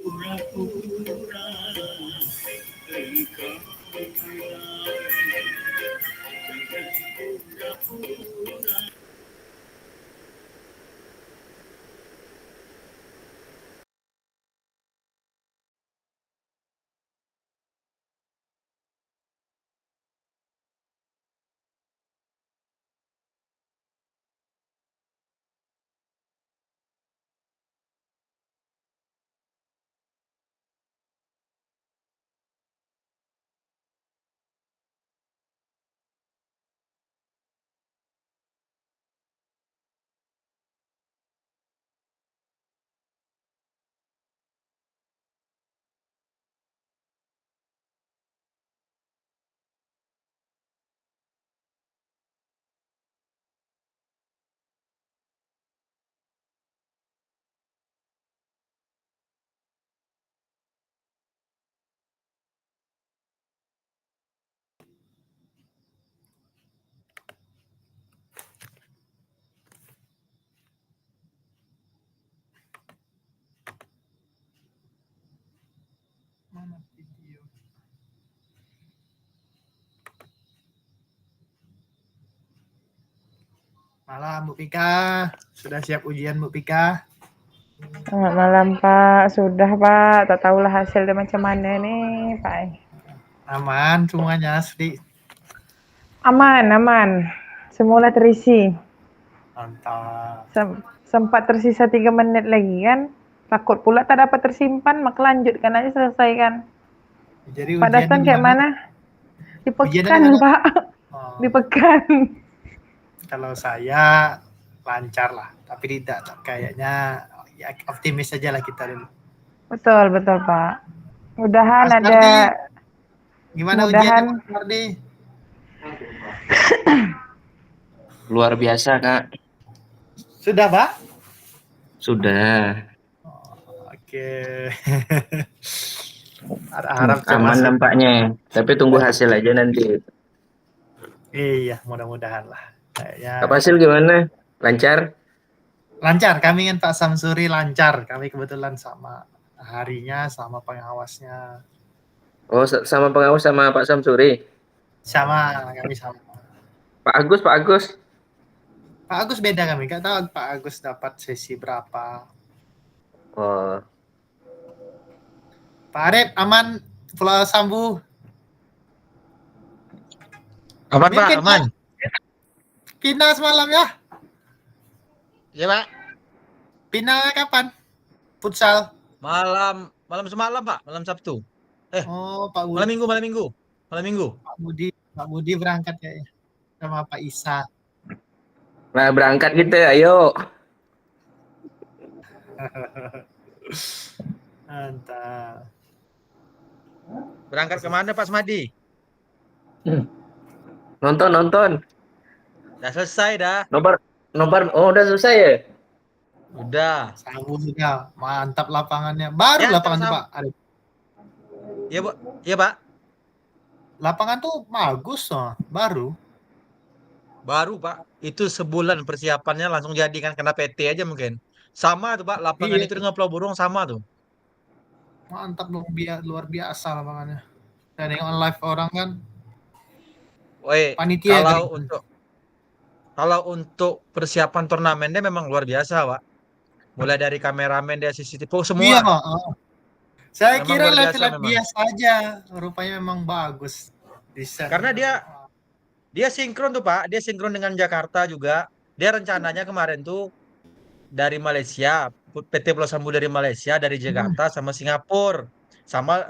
pura-pura engkau pura-pura. Mana video? Malam Bu Pika, sudah siap ujian Bu Pika? Selamat malam Pak, sudah Pak, tak tahulah hasilnya macam mana nih Pak. Aman semuanya Sri? Aman, semula terisi. Mantap. Sempat tersisa 3 menit lagi kan, takut pula tak dapat tersimpan, maka lanjutkan aja selesaikan. Jadi Pak Dasan kayak mana? Dipekan Pak, dipekan. Kalau saya lancar lah, tapi tidak kayaknya ya optimis aja lah kita dulu. Betul Pak. Mudahan Mas ada. Ardi, gimana ujiannya Mas Ardi? Luar biasa Kak. Sudah Pak? Sudah. Oke. Harap aman nampaknya, tapi tunggu hasil aja nanti. Iya, mudah-mudahan lah. Kayaknya. Pak Fasil gimana? Lancar? Lancar, kami kan Pak Samsuri lancar. Kami kebetulan sama harinya, sama pengawasnya. Oh, sama pengawas sama Pak Samsuri? Sama, kami sama. Pak Agus? Pak Agus beda kami, nggak tahu Pak Agus dapat sesi berapa. Oh. Pak Arif, aman Pulau Sambu? Aman Pak, aman. Pindah semalam ya? Iya Pak. Pindah kapan? Futsal? Malam semalam Pak, malam Sabtu. Oh, Pak Budi. Malam Minggu. Pak Budi berangkat kayaknya sama Pak Isa. Nah, berangkat kita, ayo. Mantap. Berangkat kemana Pak Smadi? Nonton. Udah selesai dah. Nobar, oh udah selesai ya? Udah. Sambu sudah, mantap lapangannya. Baru ya, lapangan tuh Pak Arif. Iya Pak. Lapangan tuh bagus loh, baru. Baru Pak, itu sebulan persiapannya langsung jadi kan, kena PT aja mungkin. Sama tuh Pak, lapangan itu dengan Pulau Burung sama tuh. Mantap dong, luar biasa lapangannya. Dan yang live orang kan. Panitia kalau untuk persiapan turnamennya memang luar biasa Pak. Mulai dari kameramen, dari CCTV, semua. Iya, saya memang kira live biasa aja, rupanya memang bagus. Karena dia sinkron tuh Pak, dia sinkron dengan Jakarta juga. Dia rencananya kemarin tuh dari Malaysia, PT Pulau Sambu dari Malaysia, dari Jakarta sama Singapura, sama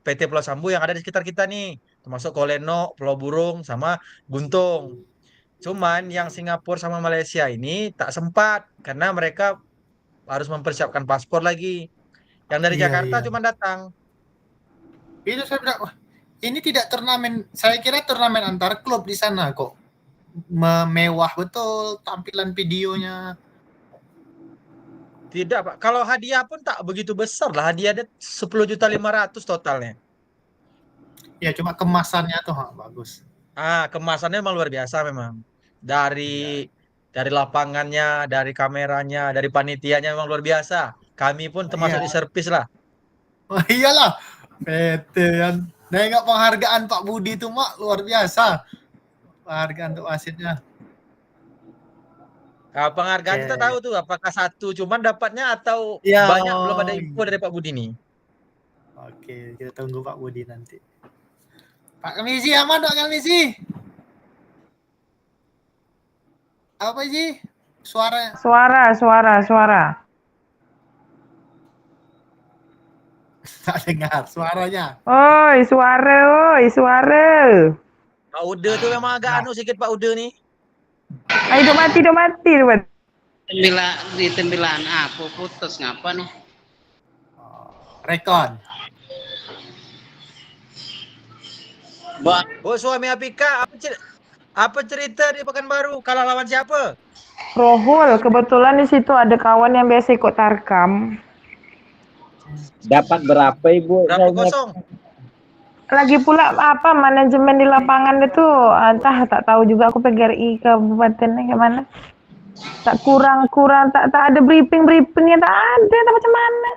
PT Pulau Sambu yang ada di sekitar kita nih, termasuk Koleno, Pulau Burung, sama Guntung. Cuman yang Singapura sama Malaysia ini tak sempat karena mereka harus mempersiapkan paspor lagi. Yang dari Jakarta cuma datang. Itu saya bilang, wah, ini tidak turnamen. Saya kira turnamen antar klub di sana kok. Mewah betul tampilan videonya. Tidak Pak, kalau hadiah pun tak begitu besar lah. Hadiahnya 10.500.000 totalnya. Ya cuma kemasannya tuh bagus. Kemasannya memang luar biasa memang. Dari lapangannya, dari kameranya, dari panitianya memang luar biasa. Kami pun termasuk di servis lah. Oh, iyalah. PT kan. Nengok penghargaan Pak Budi itu mak luar biasa. Penghargaan untuk wasitnya. Nah, penghargaan Oke. kita tahu tuh apakah satu cuman dapatnya atau Ya. banyak belum ada info dari Pak Budi nih. Oke, kita tunggu Pak Budi nanti. Pak Kamizi aman Pak Kamizi? Apa sih? Suara Suara. tak dengar suaranya. Oi, suara. Pak Ude tuh memang agak anu sedikit Pak Ude nih. Ayo hidup mati. Di tembilan apa putus ngapa nih? Rekon. Mbak, Oh, suami Apika, apa cerita di Pekanbaru? Kalah lawan siapa? Rohul, kebetulan di situ ada kawan yang biasa ikut tarkam. Dapat berapa Ibu? Berapa kosong? Lagi pula apa manajemen di lapangan itu entah tak tahu juga aku PGRI kabupatennya gimana. Tak kurang tak ada briefingnya tak ada tak macam mana.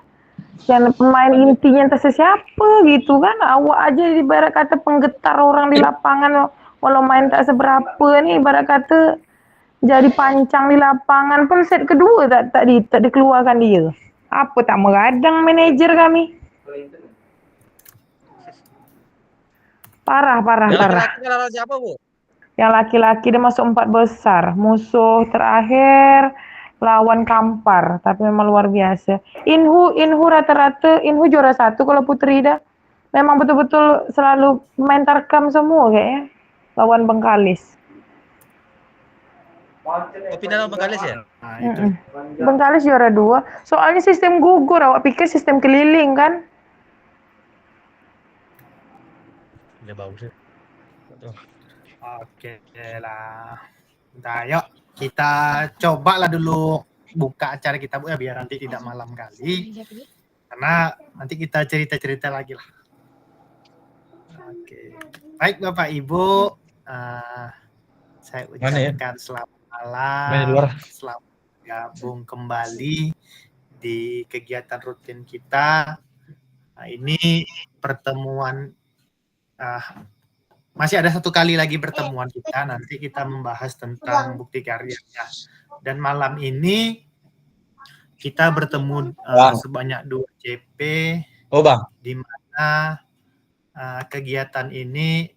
Yang pemain intinya entah siapa gitu kan. Awak aja ibarat kata penggetar orang di lapangan walau main tak seberapa nih ibarat kata jadi pancang di lapangan pun set kedua tak dikeluarkan dia. Apa tak meradang manajer kami. Parah. Yang laki-laki kalah lawan siapa, Bu? Yang laki-laki dia masuk 4 besar. Musuh terakhir lawan Kampar, tapi memang luar biasa. Inhu rata-rata Inhu juara 1 kalau putri dah. Memang betul-betul selalu main tarkam semua kayaknya. Lawan Bengkalis. Oh, pindah lawan Bengkalis ya? Nah, itu. Bengkalis juara 2. Soalnya sistem gugur, awak pikir sistem keliling kan? Udah bagus ya. Oke lah. Nah, yuk kita cobalah dulu buka acara kita Bu ya biar nanti tidak malam kali. Karena nanti kita cerita-cerita lagi lah. Oke. Baik Bapak Ibu, saya ucapkan selamat malam. Selamat gabung kembali di kegiatan rutin kita. Nah, ini pertemuan masih ada satu kali lagi pertemuan kita. Nanti kita membahas tentang bukti karyanya. Dan malam ini kita bertemu sebanyak 2 CP. Oh, Bang. Di mana kegiatan ini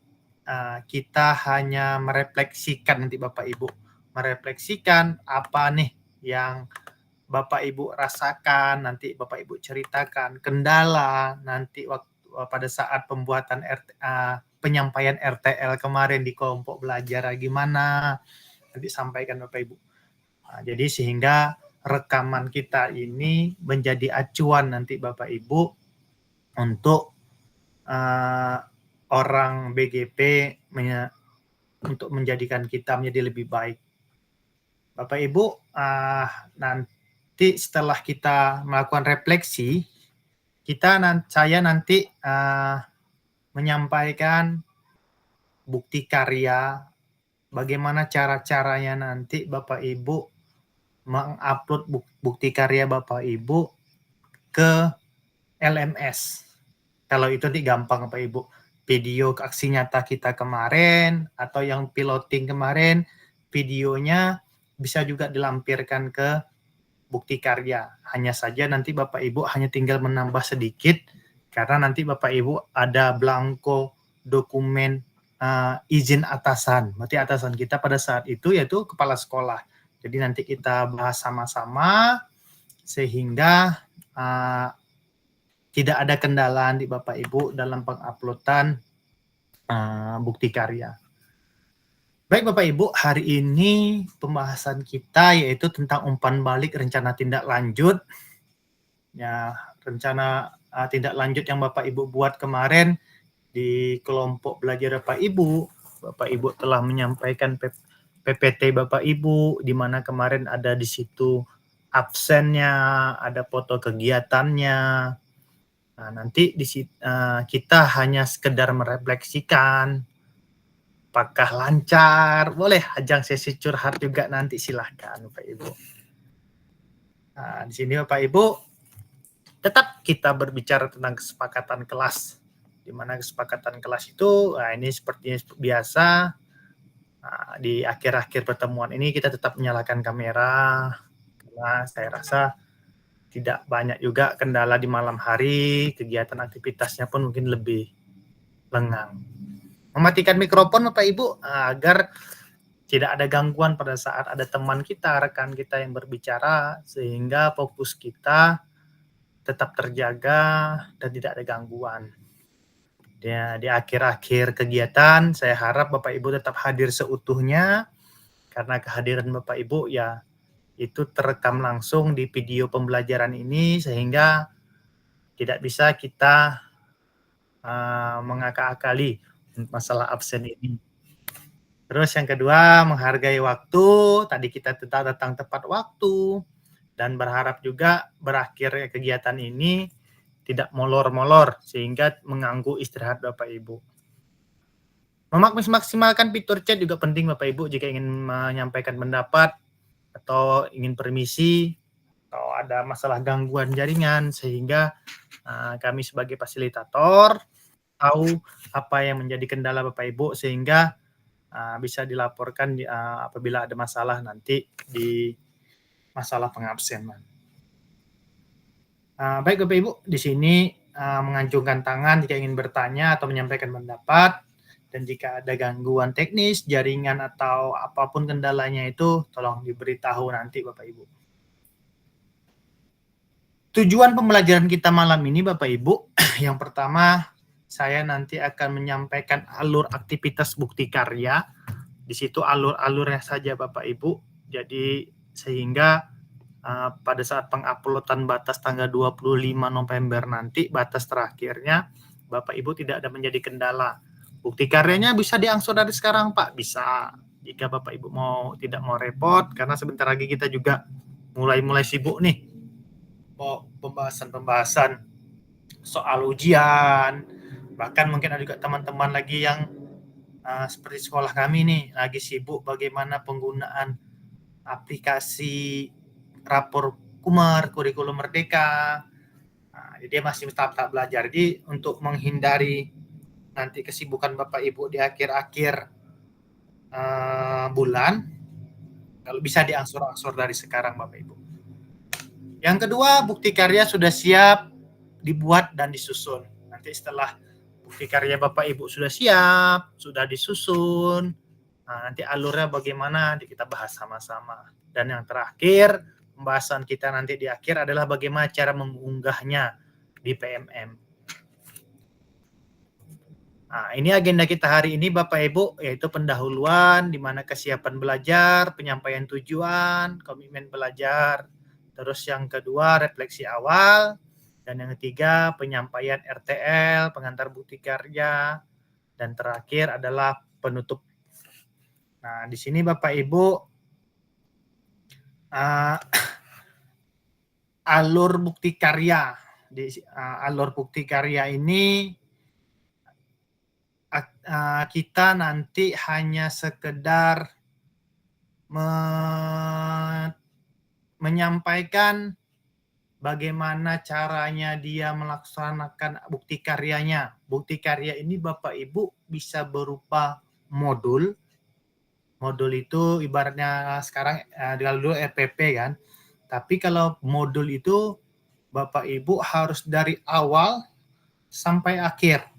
kita hanya merefleksikan nanti Bapak Ibu. Merefleksikan apa nih yang Bapak Ibu rasakan, nanti Bapak Ibu ceritakan kendala nanti waktu pada saat pembuatan penyampaian RTL kemarin di kelompok belajar gimana nanti sampaikan Bapak Ibu. Nah, jadi sehingga rekaman kita ini menjadi acuan nanti Bapak Ibu untuk orang BGP untuk menjadikan kita menjadi lebih baik. Bapak Ibu, nanti setelah kita melakukan refleksi, saya nanti menyampaikan bukti karya, bagaimana cara-caranya nanti Bapak Ibu mengupload bukti karya Bapak Ibu ke LMS. Kalau itu nanti gampang Bapak Ibu. Video aksi nyata kita kemarin atau yang piloting kemarin, videonya bisa juga dilampirkan ke bukti karya. Hanya saja nanti Bapak Ibu hanya tinggal menambah sedikit karena nanti Bapak Ibu ada blanko dokumen izin atasan. Berarti atasan kita pada saat itu yaitu kepala sekolah. Jadi nanti kita bahas sama-sama sehingga tidak ada kendala di Bapak Ibu dalam penguploadan bukti karya. Baik Bapak Ibu, hari ini pembahasan kita yaitu tentang umpan balik rencana tindak lanjut. Ya, rencana tindak lanjut yang Bapak Ibu buat kemarin di kelompok belajar Bapak Ibu. Bapak Ibu telah menyampaikan PPT Bapak Ibu, di mana kemarin ada di situ absennya, ada foto kegiatannya. Nah, nanti kita hanya sekedar merefleksikan apakah lancar, boleh ajang sesi curhat juga nanti silahkan Bapak Ibu. Nah, di sini Bapak Ibu tetap kita berbicara tentang kesepakatan kelas. Di mana kesepakatan kelas itu, ini sepertinya biasa, di akhir-akhir pertemuan ini kita tetap menyalakan kamera, karena saya rasa tidak banyak juga kendala di malam hari, kegiatan aktivitasnya pun mungkin lebih lengang. Mematikan mikrofon Bapak Ibu agar tidak ada gangguan pada saat ada teman kita, rekan kita yang berbicara, sehingga fokus kita tetap terjaga dan tidak ada gangguan. Ya, di akhir-akhir kegiatan, saya harap Bapak Ibu tetap hadir seutuhnya, karena kehadiran Bapak Ibu ya itu terekam langsung di video pembelajaran ini, sehingga tidak bisa kita mengakal-akali masalah absen ini. Terus yang kedua, menghargai waktu. Tadi kita tetap datang tepat waktu, dan berharap juga berakhir kegiatan ini tidak molor-molor sehingga mengganggu istirahat Bapak Ibu. Memaksimalkan fitur chat juga penting Bapak Ibu jika ingin menyampaikan pendapat atau ingin permisi atau ada masalah gangguan jaringan, sehingga kami sebagai fasilitator tahu apa yang menjadi kendala Bapak Ibu sehingga bisa dilaporkan apabila ada masalah nanti di masalah pengabsenan. Baik Bapak Ibu, di sini mengacungkan tangan jika ingin bertanya atau menyampaikan pendapat, dan jika ada gangguan teknis, jaringan atau apapun kendalanya itu tolong diberitahu nanti Bapak Ibu. Tujuan pembelajaran kita malam ini Bapak Ibu, yang pertama saya nanti akan menyampaikan alur aktivitas bukti karya. Di situ alur-alurnya saja Bapak Ibu. Jadi sehingga pada saat penguploadan batas tanggal 25 November nanti, batas terakhirnya, Bapak Ibu tidak ada menjadi kendala. Bukti karyanya bisa diangsur dari sekarang Pak? Bisa. Jika Bapak Ibu tidak mau repot, karena sebentar lagi kita juga mulai sibuk nih. Pembahasan soal ujian, bahkan mungkin ada juga teman-teman lagi yang seperti sekolah kami nih, lagi sibuk bagaimana penggunaan aplikasi rapor Kumar, kurikulum Merdeka. Jadi dia masih tahap belajar. Jadi untuk menghindari nanti kesibukan Bapak Ibu di akhir-akhir bulan, kalau bisa diangsur-angsur dari sekarang Bapak Ibu. Yang kedua, bukti karya sudah siap dibuat dan disusun. Nanti setelah bukti karya Bapak Ibu sudah siap, sudah disusun, nanti alurnya bagaimana kita bahas sama-sama. Dan yang terakhir, pembahasan kita nanti di akhir adalah bagaimana cara mengunggahnya di PMM. Ini agenda kita hari ini Bapak Ibu, yaitu pendahuluan, di mana kesiapan belajar, penyampaian tujuan, komitmen belajar. Terus yang kedua, refleksi awal. Dan yang ketiga, penyampaian RTL, pengantar bukti karya. Dan terakhir adalah penutup. Nah, di sini Bapak Ibu, alur bukti karya. Alur bukti karya ini kita nanti hanya sekedar menyampaikan bagaimana caranya dia melaksanakan bukti karyanya. Bukti karya ini Bapak Ibu bisa berupa modul. Modul itu ibaratnya sekarang dulu RPP kan. Tapi kalau modul itu Bapak Ibu harus dari awal sampai akhir.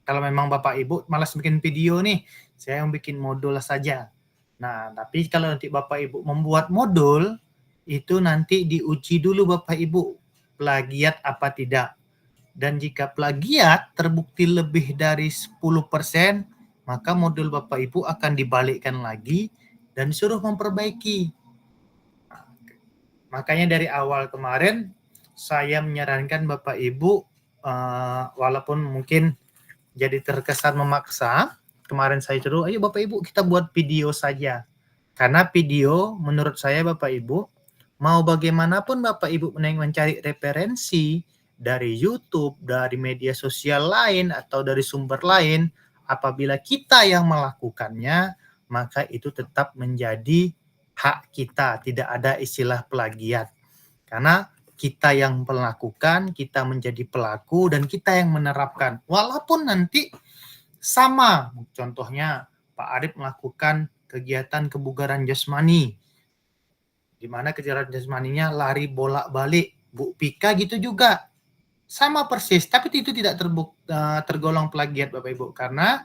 Kalau memang Bapak Ibu malas bikin video nih, saya yang bikin modul saja. Nah, tapi kalau nanti Bapak Ibu membuat modul, itu nanti diuji dulu Bapak Ibu, plagiat apa tidak. Dan jika plagiat terbukti lebih dari 10%, maka modul Bapak Ibu akan dibalikkan lagi dan disuruh memperbaiki. Makanya dari awal kemarin, saya menyarankan Bapak Ibu, walaupun mungkin jadi terkesan memaksa, kemarin saya suruh, ayo Bapak Ibu kita buat video saja. Karena video menurut saya Bapak Ibu, mau bagaimanapun Bapak Ibu mencari referensi dari YouTube, dari media sosial lain, atau dari sumber lain, apabila kita yang melakukannya, maka itu tetap menjadi hak kita, tidak ada istilah plagiat. Karena kita yang melakukan, kita menjadi pelaku, dan kita yang menerapkan. Walaupun nanti sama, contohnya Pak Arif melakukan kegiatan kebugaran jasmani, di mana kegiatan jasmaninya lari bolak-balik, Bu Pika gitu juga. Sama persis, tapi itu tidak tergolong plagiat Bapak Ibu, karena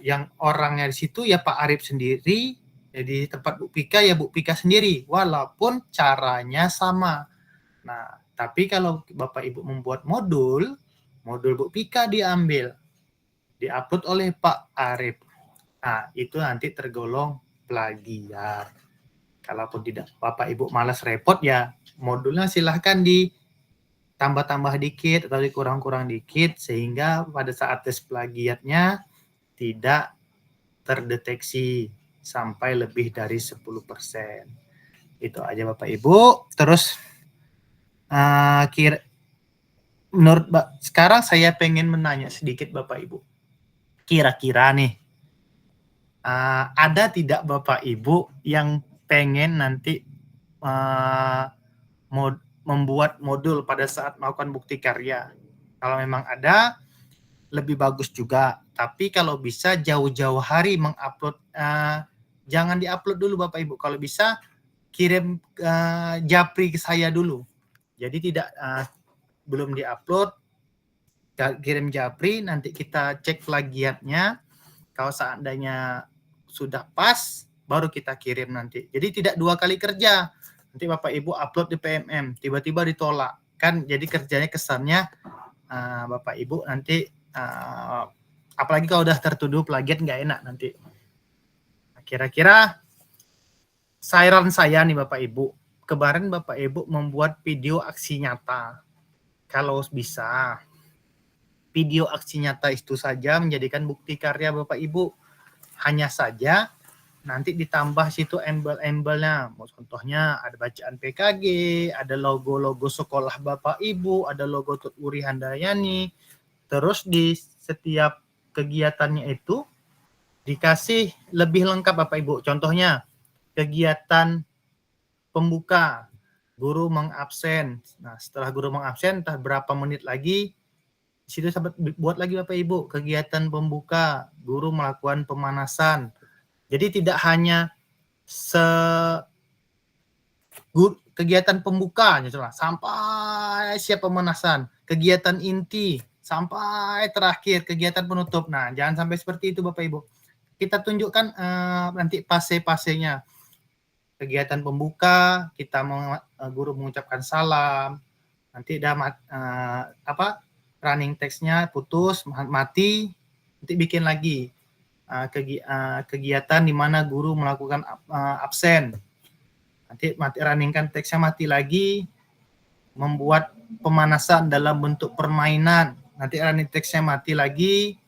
yang orangnya di situ ya Pak Arif sendiri, jadi tempat Bu Pika ya Bu Pika sendiri, walaupun caranya sama. Nah, tapi kalau Bapak Ibu membuat modul Bu Pika diambil, diupload oleh Pak Arif. Nah, itu nanti tergolong plagiat. Kalaupun tidak Bapak Ibu malas repot, ya modulnya silahkan ditambah-tambah dikit atau dikurang-kurang dikit, sehingga pada saat tes plagiatnya tidak terdeteksi sampai lebih dari 10%. Itu aja Bapak Ibu. Terus menurut sekarang saya pengen menanya sedikit Bapak Ibu. Kira-kira nih, ada tidak Bapak Ibu yang pengen nanti membuat modul pada saat melakukan bukti karya? Kalau memang ada, lebih bagus juga. Tapi kalau bisa jauh-jauh hari mengupload, jangan diupload dulu Bapak Ibu. Kalau bisa kirim japri ke saya dulu. Jadi tidak belum diupload, kirim japri, nanti kita cek plagiatnya. Kalau seandainya sudah pas, baru kita kirim nanti. Jadi tidak 2 kali kerja. Nanti Bapak Ibu upload di PMM, tiba-tiba ditolak. Kan jadi kerjanya kesannya Bapak Ibu nanti, apalagi kalau udah tertuduh plagiat, nggak enak nanti. Kira-kira saran saya nih Bapak Ibu, kemarin Bapak Ibu membuat video aksi nyata. Kalau bisa, video aksi nyata itu saja menjadikan bukti karya Bapak Ibu. Hanya saja nanti ditambah situ embel-embelnya. Contohnya ada bacaan PKG, ada logo-logo sekolah Bapak Ibu, ada logo Tut Wuri Handayani. Terus di setiap kegiatannya itu dikasih lebih lengkap Bapak Ibu. Contohnya kegiatan pembuka, guru mengabsen. Nah, setelah guru mengabsen, entah berapa menit lagi, di situ buat lagi Bapak Ibu kegiatan pembuka, guru melakukan pemanasan. Jadi tidak hanya kegiatan pembuka sampai siap pemanasan, kegiatan inti sampai terakhir kegiatan penutup. Nah, jangan sampai seperti itu Bapak Ibu. Kita tunjukkan nanti fase-fasenya. Kegiatan pembuka, kita guru mengucapkan salam, nanti ada running text-nya putus, mati, nanti bikin lagi kegiatan di mana guru melakukan absen, nanti runningkan text-nya, mati lagi, membuat pemanasan dalam bentuk permainan, nanti running text-nya, mati lagi,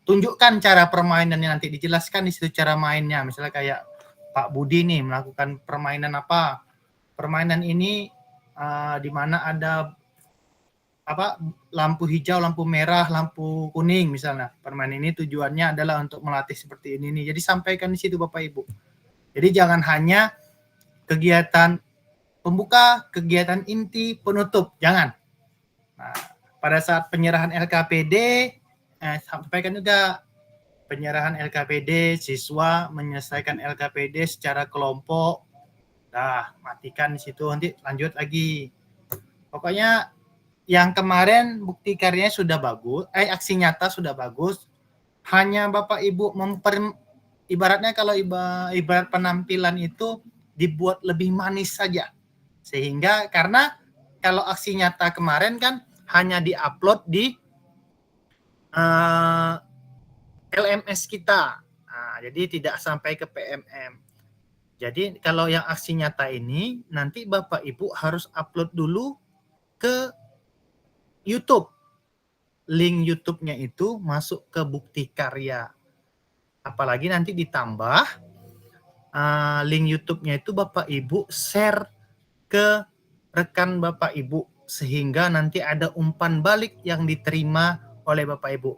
tunjukkan cara permainannya, nanti dijelaskan di situ cara mainnya. Misalnya kayak Pak Budi nih melakukan permainan apa, permainan ini di mana ada lampu hijau, lampu merah, lampu kuning misalnya. Permainan ini tujuannya adalah untuk melatih seperti ini nih. Jadi sampaikan di situ Bapak Ibu. Jadi jangan hanya kegiatan pembuka, kegiatan inti, penutup, jangan. Nah, pada saat penyerahan LKPD, sampaikan juga penyerahan LKPD, siswa menyelesaikan LKPD secara kelompok. Nah, matikan di situ, nanti lanjut lagi. Pokoknya yang kemarin bukti karyanya sudah bagus, aksi nyata sudah bagus. Hanya Bapak Ibu ibaratnya kalau ibarat penampilan itu dibuat lebih manis saja. Sehingga karena kalau aksi nyata kemarin kan hanya diupload di LMS kita. Nah, jadi tidak sampai ke PMM. Jadi kalau yang aksi nyata ini nanti Bapak Ibu harus upload dulu ke YouTube. Link YouTube-nya itu masuk ke bukti karya. Apalagi nanti ditambah link YouTube-nya itu Bapak Ibu share ke rekan Bapak Ibu, sehingga nanti ada umpan balik yang diterima oleh Bapak Ibu.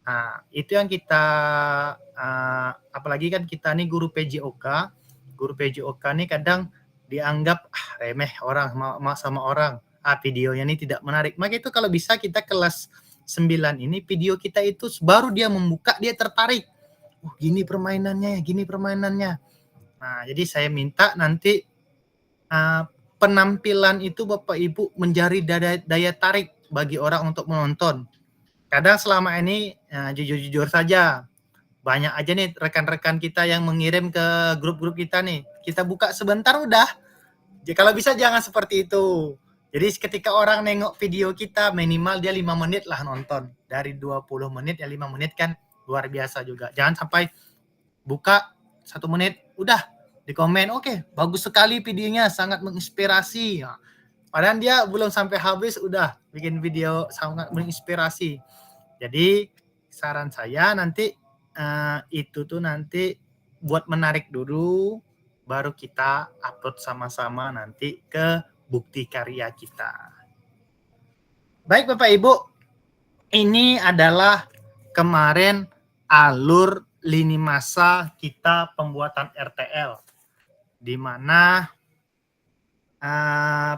Nah, itu yang kita, apalagi kan kita nih guru PJOK nih kadang dianggap remeh orang sama orang. Videonya ini tidak menarik. Maka itu kalau bisa kita kelas 9 ini video kita itu baru dia membuka dia tertarik. Gini permainannya. Nah, jadi saya minta nanti penampilan itu Bapak Ibu menjadi daya tarik bagi orang untuk menonton. Kadang selama ini jujur-jujur saja, banyak aja nih rekan-rekan kita yang mengirim ke grup-grup kita nih. Kita buka sebentar udah. Jadi kalau bisa jangan seperti itu. Jadi ketika orang nengok video kita minimal dia 5 menit lah nonton. Dari 20 menit ya 5 menit kan luar biasa juga. Jangan sampai buka 1 menit udah di komen, oke, bagus sekali videonya, sangat menginspirasi. Nah, padahal dia belum sampai habis udah bikin video sangat menginspirasi. Jadi saran saya nanti itu tuh nanti buat menarik dulu, baru kita upload sama-sama nanti ke bukti karya kita. Baik Bapak Ibu, ini adalah kemarin alur lini masa kita pembuatan RTL, di mana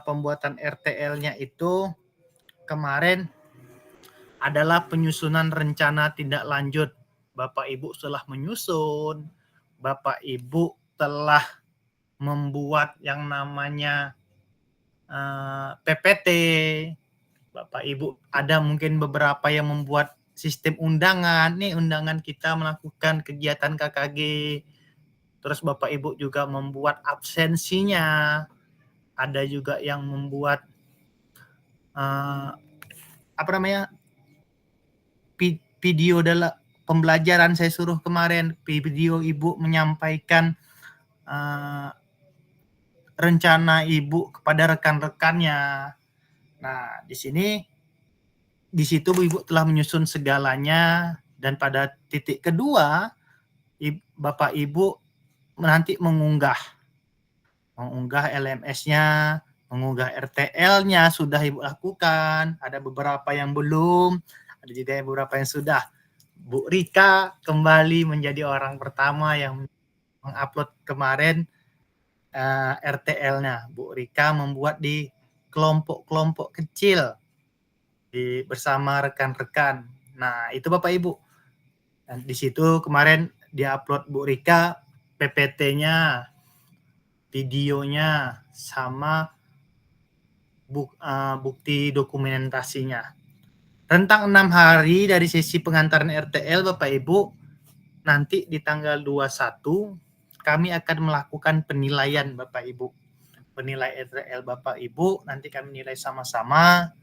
pembuatan RTL-nya itu kemarin adalah penyusunan rencana tindak lanjut. Bapak Ibu setelah menyusun, Bapak Ibu telah membuat yang namanya PPT, Bapak Ibu ada mungkin beberapa yang membuat sistem undangan, nih undangan kita melakukan kegiatan KKG, terus Bapak Ibu juga membuat absensinya, ada juga yang membuat video dalam pembelajaran saya suruh kemarin, video Ibu menyampaikan rencana Ibu kepada rekan-rekannya. Nah, di situ Ibu telah menyusun segalanya, dan pada titik kedua Bapak Ibu nanti mengunggah LMS-nya, mengunggah RTL-nya sudah Ibu lakukan, ada beberapa yang belum, ada juga beberapa yang sudah. Bu Rika kembali menjadi orang pertama yang mengupload kemarin RTL-nya. Bu Rika membuat di kelompok-kelompok kecil bersama rekan-rekan. Nah, itu Bapak Ibu. Dan di situ kemarin diupload Bu Rika PPT-nya, videonya, sama bukti dokumentasinya. Rentang 6 hari dari sesi pengantaran RTL Bapak Ibu, nanti di tanggal 21 kami akan melakukan penilaian Bapak Ibu. Penilai RTL Bapak Ibu, nanti kami nilai sama-sama.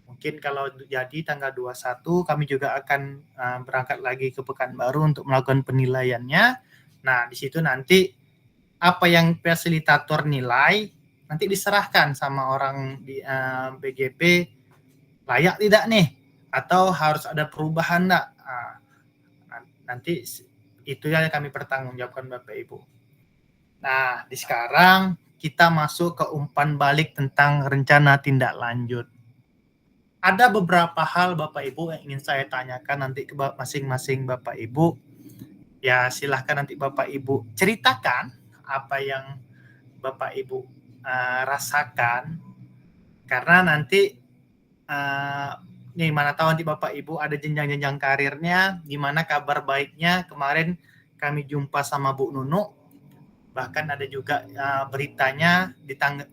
Mungkin kalau jadi tanggal 21 kami juga akan berangkat lagi ke Pekanbaru untuk melakukan penilaiannya. Nah, di situ nanti apa yang fasilitator nilai nanti diserahkan sama orang di BGP, layak tidak nih, atau harus ada perubahan enggak. Nanti itu yang kami pertanggungjawabkan Bapak Ibu. Nah, di sekarang kita masuk ke umpan balik tentang rencana tindak lanjut. Ada beberapa hal Bapak Ibu yang ingin saya tanyakan nanti ke masing-masing Bapak Ibu. Ya, silahkan nanti Bapak Ibu ceritakan apa yang Bapak Ibu rasakan. Karena nanti nih, mana tahu nanti Bapak Ibu ada jenjang-jenjang karirnya, gimana kabar baiknya. Kemarin kami jumpa sama Bu Nunu, bahkan ada juga beritanya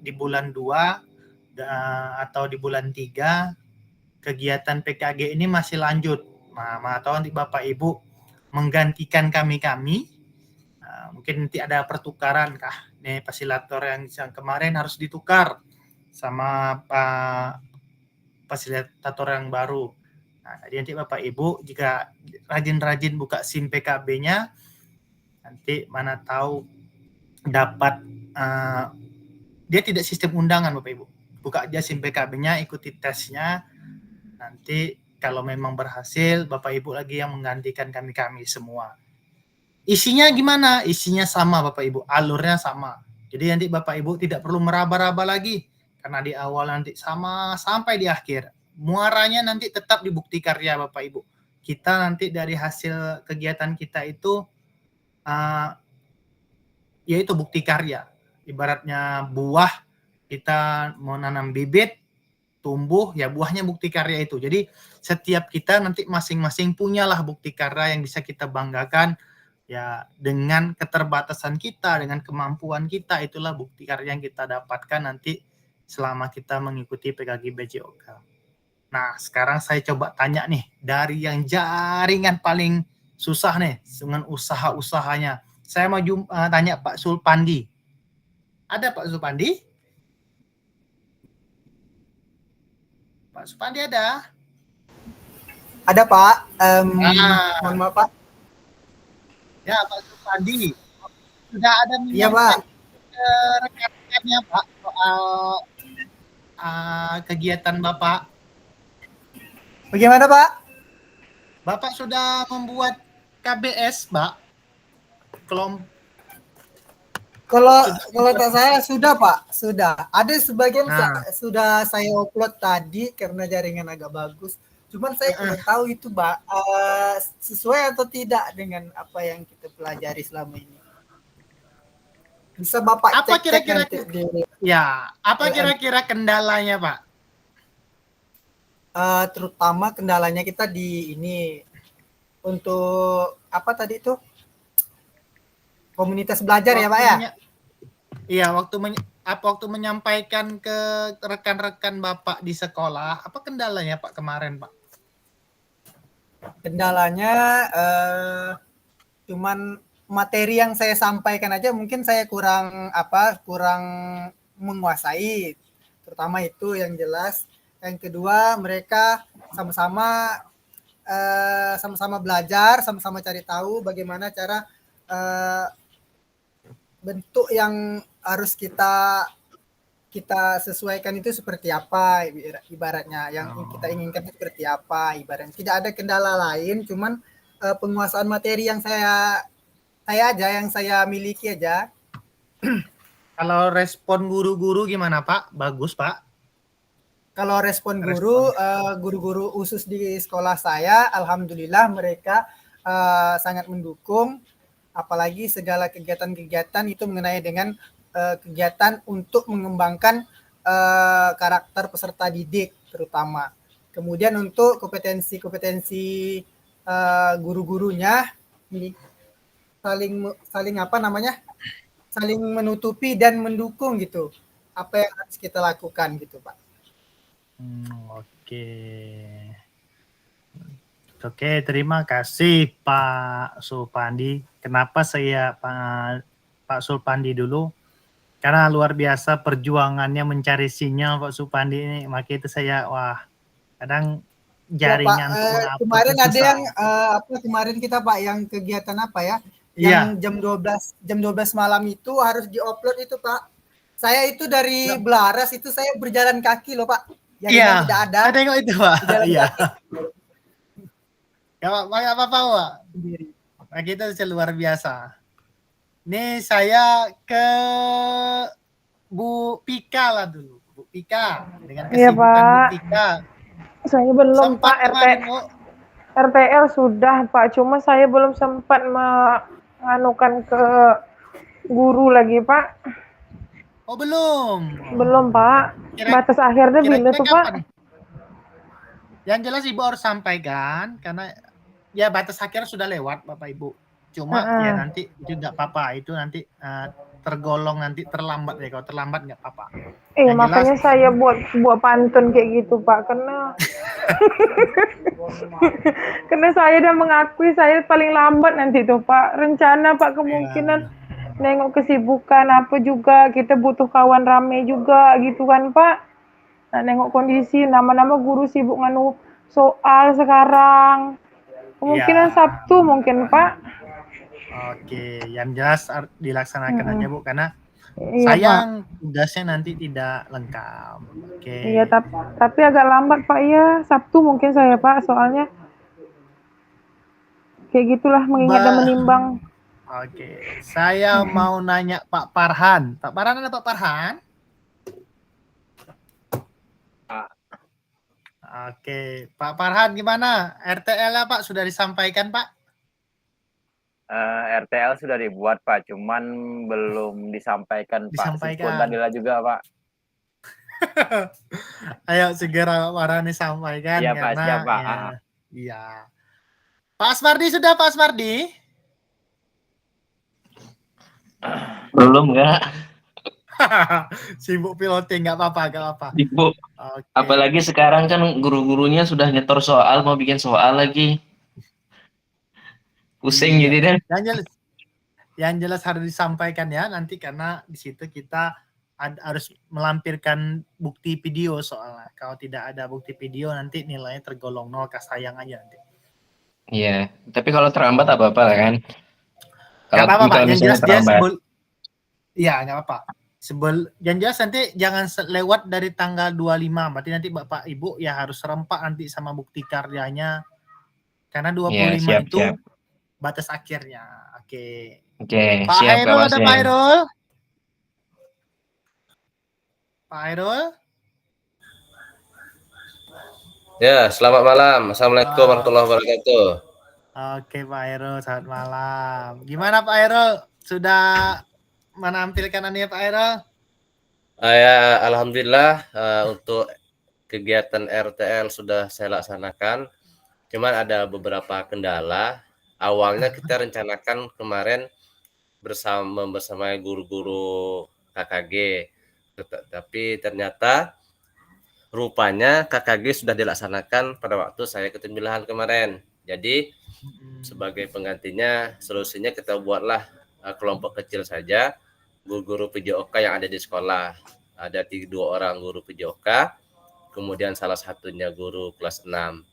di bulan 2 atau di bulan 3 kegiatan PKG ini masih lanjut. Mana tahu nanti Bapak Ibu menggantikan kami. Mungkin nanti ada pertukaran kah? Nih, fasilitator yang kemarin harus ditukar sama fasilitator yang baru. Nah, jadi nanti Bapak Ibu jika rajin-rajin buka SIM PKB-nya, nanti mana tahu dapat dia tidak sistem undangan Bapak Ibu. Buka aja SIM PKB-nya, ikuti tesnya. Nanti kalau memang berhasil, Bapak Ibu lagi yang menggantikan kami semua. Isinya gimana? Isinya sama Bapak Ibu, alurnya sama. Jadi nanti Bapak Ibu tidak perlu meraba-raba lagi, karena di awal nanti sama sampai di akhir. Muaranya nanti tetap di bukti karya Bapak Ibu. Kita nanti dari hasil kegiatan kita itu yaitu bukti karya. ibaratnya buah, kita mau nanam bibit, tumbuh, ya buahnya bukti karya itu. Jadi setiap kita nanti masing-masing punyalah bukti karya yang bisa kita banggakan, ya dengan keterbatasan kita, dengan kemampuan kita, itulah bukti karya yang kita dapatkan nanti selama kita mengikuti PKG BJOK. Nah, sekarang saya coba tanya nih, dari yang jaringan paling susah nih, dengan usaha-usahanya. Saya mau tanya Pak Sulpandi. Ada Pak Sulpandi? Pak Sulpandi ada? Ada Pak, mohon Ah, maaf Pak. ya Pak Sulpandi. Sudah ada Iya Pak. menyampaikan ke rekan-rekannya Pak soal kegiatan Bapak. Bagaimana Pak? Bapak sudah membuat KBS, Pak? Kalau Sudah. tak saya sudah Pak, sudah. Ada sebagian Nah, sudah saya upload tadi karena jaringan agak bagus. Cuman saya kurang tahu itu Pak, sesuai atau tidak dengan apa yang kita pelajari selama ini. Bisa Bapak apa cek-cek kira-kira nanti di ya, apa LM. kira-kira kendalanya, Pak? Terutama kendalanya kita di ini untuk apa tadi itu? Komunitas belajar ya Pak ya? Iya, waktu menyampaikan ke rekan-rekan Bapak di sekolah, apa kendalanya Pak kemarin, Pak? Kendalanya cuman materi yang saya sampaikan aja mungkin saya kurang menguasai, terutama itu yang jelas. Yang kedua, mereka sama-sama belajar, sama-sama cari tahu bagaimana cara bentuk yang harus kita sesuaikan itu seperti apa, ibaratnya yang kita inginkan itu seperti apa, ibaratnya tidak ada kendala lain, cuman penguasaan materi yang saya miliki aja. Kalau respon guru-guru gimana, Pak? Bagus, Pak. Kalau respon guru-guru khusus di sekolah saya, alhamdulillah mereka sangat mendukung, apalagi segala kegiatan-kegiatan itu mengenai dengan kegiatan untuk mengembangkan karakter peserta didik terutama. Kemudian untuk kompetensi guru-gurunya ini saling menutupi dan mendukung gitu apa yang harus kita lakukan gitu Pak. Oke. Oke, terima kasih Pak Sulpandi. Kenapa saya Pak Sulpandi dulu? Karena luar biasa perjuangannya mencari sinyal Pak Sulpandi ini. Makanya itu saya, kadang jaringan ya, untuk Pak, kemarin ada susah. yang kemarin kita Pak yang kegiatan apa ya? Iya. Yang jam 12 malam itu harus diupload itu Pak. Saya itu dari Belaras itu saya berjalan kaki loh Pak. Iya, Tidak ada. saya tengok itu Pak. Berjalan Iya. kaki. Ya Pak, apa-apa Pak. Nah, kita luar biasa. Ini saya ke Bu Pika lah dulu. Bu Pika, dengan Iya, kesibukan Bu Pak. Pika. Saya belum Sempat Pak kemarin, Bu. RTL sudah Pak, cuma saya belum sempat menganukan ke guru lagi Pak. Oh, belum. Belum Pak. Batas akhirnya bila tuh Pak? Kapan? Yang jelas Ibu harus sampaikan karena ya batas akhir sudah lewat Bapak Ibu. Cuma ya nanti itu nggak apa-apa, itu nanti tergolong nanti terlambat ya. Kalau terlambat nggak apa-apa. Makanya saya buat pantun kayak gitu Pak, karena saya udah mengakui saya paling lambat nanti tuh Pak. Rencana Pak kemungkinan nengok kesibukan apa juga, kita butuh kawan rame juga gitu kan Pak. Nah, nengok kondisi nama-nama guru sibuk nganu soal sekarang. Kemungkinan Sabtu mungkin Pak. Oke, yang jelas dilaksanakan aja Bu, karena Iya, sayang tugasnya nanti tidak lengkap. Oke. Iya, tapi agak lambat Pak ya. Sabtu mungkin saya Pak, soalnya kayak gitulah mengingat dan menimbang. Oke, saya mau nanya Pak Farhan. Pak Farhan, ada Pak Farhan? Oke, Pak Farhan gimana? RTL-nya Pak sudah disampaikan Pak? RTL sudah dibuat Pak, cuman belum disampaikan Pak. Siskun Disampaikan. Danila juga Pak. Ayo segera Warani sampaikan Iya Pak, karena siap Pak. ya, iya. Pak Asmardi sudah Pak Asmardi? Belum nggak? Sibuk piloting nggak apa-apa, nggak apa-apa. Ibu. Oke. Apalagi sekarang kan guru-gurunya sudah nyetor soal, mau bikin soal lagi. Pusing Iya. jadi deh. Yang jelas harus disampaikan ya nanti karena di situ kita harus melampirkan bukti video soalnya. Kalau tidak ada bukti video nanti nilainya tergolong 0, sayang aja nanti. Iya, tapi kalau terlambat apa-apa lah kan. Nggak apa-apa Pak, yang jelas dia iya nggak apa-apa. Yang jelas nanti jangan lewat dari tanggal 25, berarti nanti Bapak Ibu ya harus serempak nanti sama bukti karyanya. Karena 25 siap, itu siap. batas akhirnya. Oke. Oke, Pak siap Hairul, Kak ada Wasim. Pak Hairul? Pak Hairul? Ya, selamat malam. Assalamualaikum warahmatullahi wabarakatuh. Oke Pak Hairul, selamat malam. Gimana Pak Hairul? Sudah menampilkan ini Pak Hairul? Ya, alhamdulillah untuk kegiatan RTL sudah saya laksanakan. Cuman ada beberapa kendala. Awalnya kita rencanakan kemarin bersama guru-guru KKG. Tapi ternyata rupanya KKG sudah dilaksanakan pada waktu saya ke Tembilahan kemarin. Jadi sebagai penggantinya solusinya kita buatlah kelompok kecil saja guru-guru PJOK yang ada di sekolah. Ada 2 orang guru PJOK, kemudian salah satunya guru kelas 6.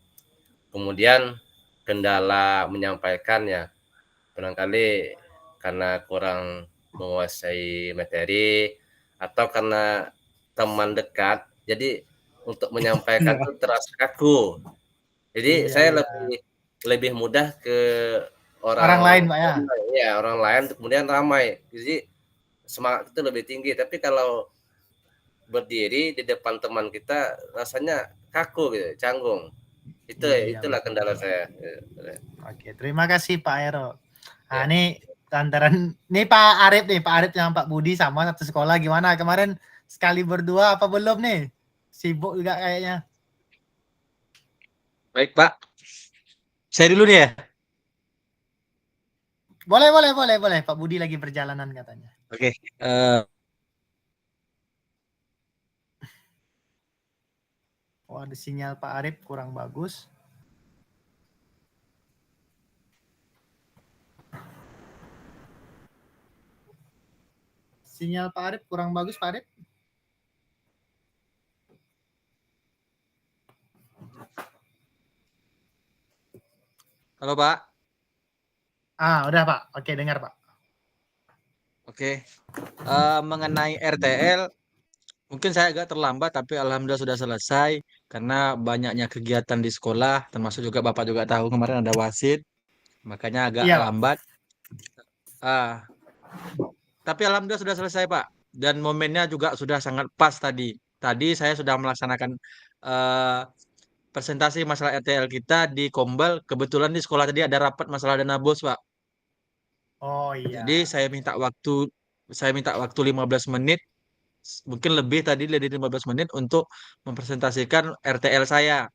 Kemudian kendala menyampaikannya barangkali karena kurang menguasai materi atau karena teman dekat. Jadi untuk menyampaikan itu terasa kaku. Jadi saya lebih mudah ke orang lain Pak ya. Ya, orang lain kemudian ramai. Jadi semangat itu lebih tinggi. Tapi kalau berdiri di depan teman kita rasanya kaku gitu, canggung. Itulah kendala saya. Oke, terima kasih Pak Hairul. Nah, ini lantaran ini Pak Arif yang Pak Budi sama satu sekolah gimana kemarin sekali berdua apa belum nih? Sibuk juga kayaknya. Baik Pak. Saya dulu nih ya. Boleh. Pak Budi lagi perjalanan katanya. Oke. Oh, ada sinyal Pak Arif kurang bagus. Sinyal Pak Arif kurang bagus Pak Arif. Halo Pak. Udah Pak. Oke, dengar Pak. Oke. Mengenai RTL, mungkin saya agak terlambat, tapi alhamdulillah sudah selesai karena banyaknya kegiatan di sekolah, termasuk juga Bapak juga tahu kemarin ada wasit, makanya agak lambat. Tapi alhamdulillah sudah selesai Pak, dan momennya juga sudah sangat pas tadi. Tadi saya sudah melaksanakan presentasi masalah RTL kita di Kombel. Kebetulan di sekolah tadi ada rapat masalah dana bos Pak. Oh iya. Jadi saya minta waktu 15 menit, mungkin lebih tadi dari 15 menit untuk mempresentasikan RTL saya.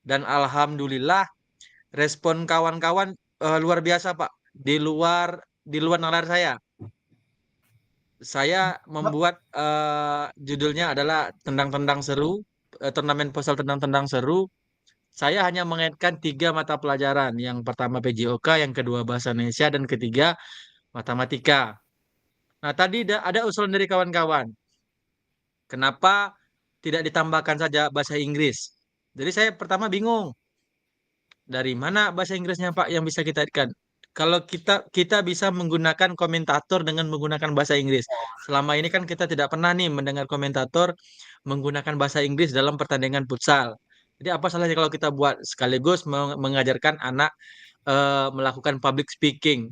Dan alhamdulillah respon kawan-kawan luar biasa Pak. Di luar nalar saya. Saya membuat judulnya adalah Tendang-tendang Seru, turnamen futsal tendang-tendang seru. Saya hanya mengaitkan 3 mata pelajaran. Yang pertama PJOK, yang kedua Bahasa Indonesia, dan ketiga Matematika. Nah, tadi ada usulan dari kawan-kawan. Kenapa tidak ditambahkan saja bahasa Inggris? Jadi saya pertama bingung. Dari mana bahasa Inggrisnya Pak yang bisa kita kaitkan? Kalau kita bisa menggunakan komentator dengan menggunakan bahasa Inggris. Selama ini kan kita tidak pernah nih mendengar komentator menggunakan bahasa Inggris dalam pertandingan futsal. Jadi apa salahnya kalau kita buat sekaligus mengajarkan anak melakukan public speaking.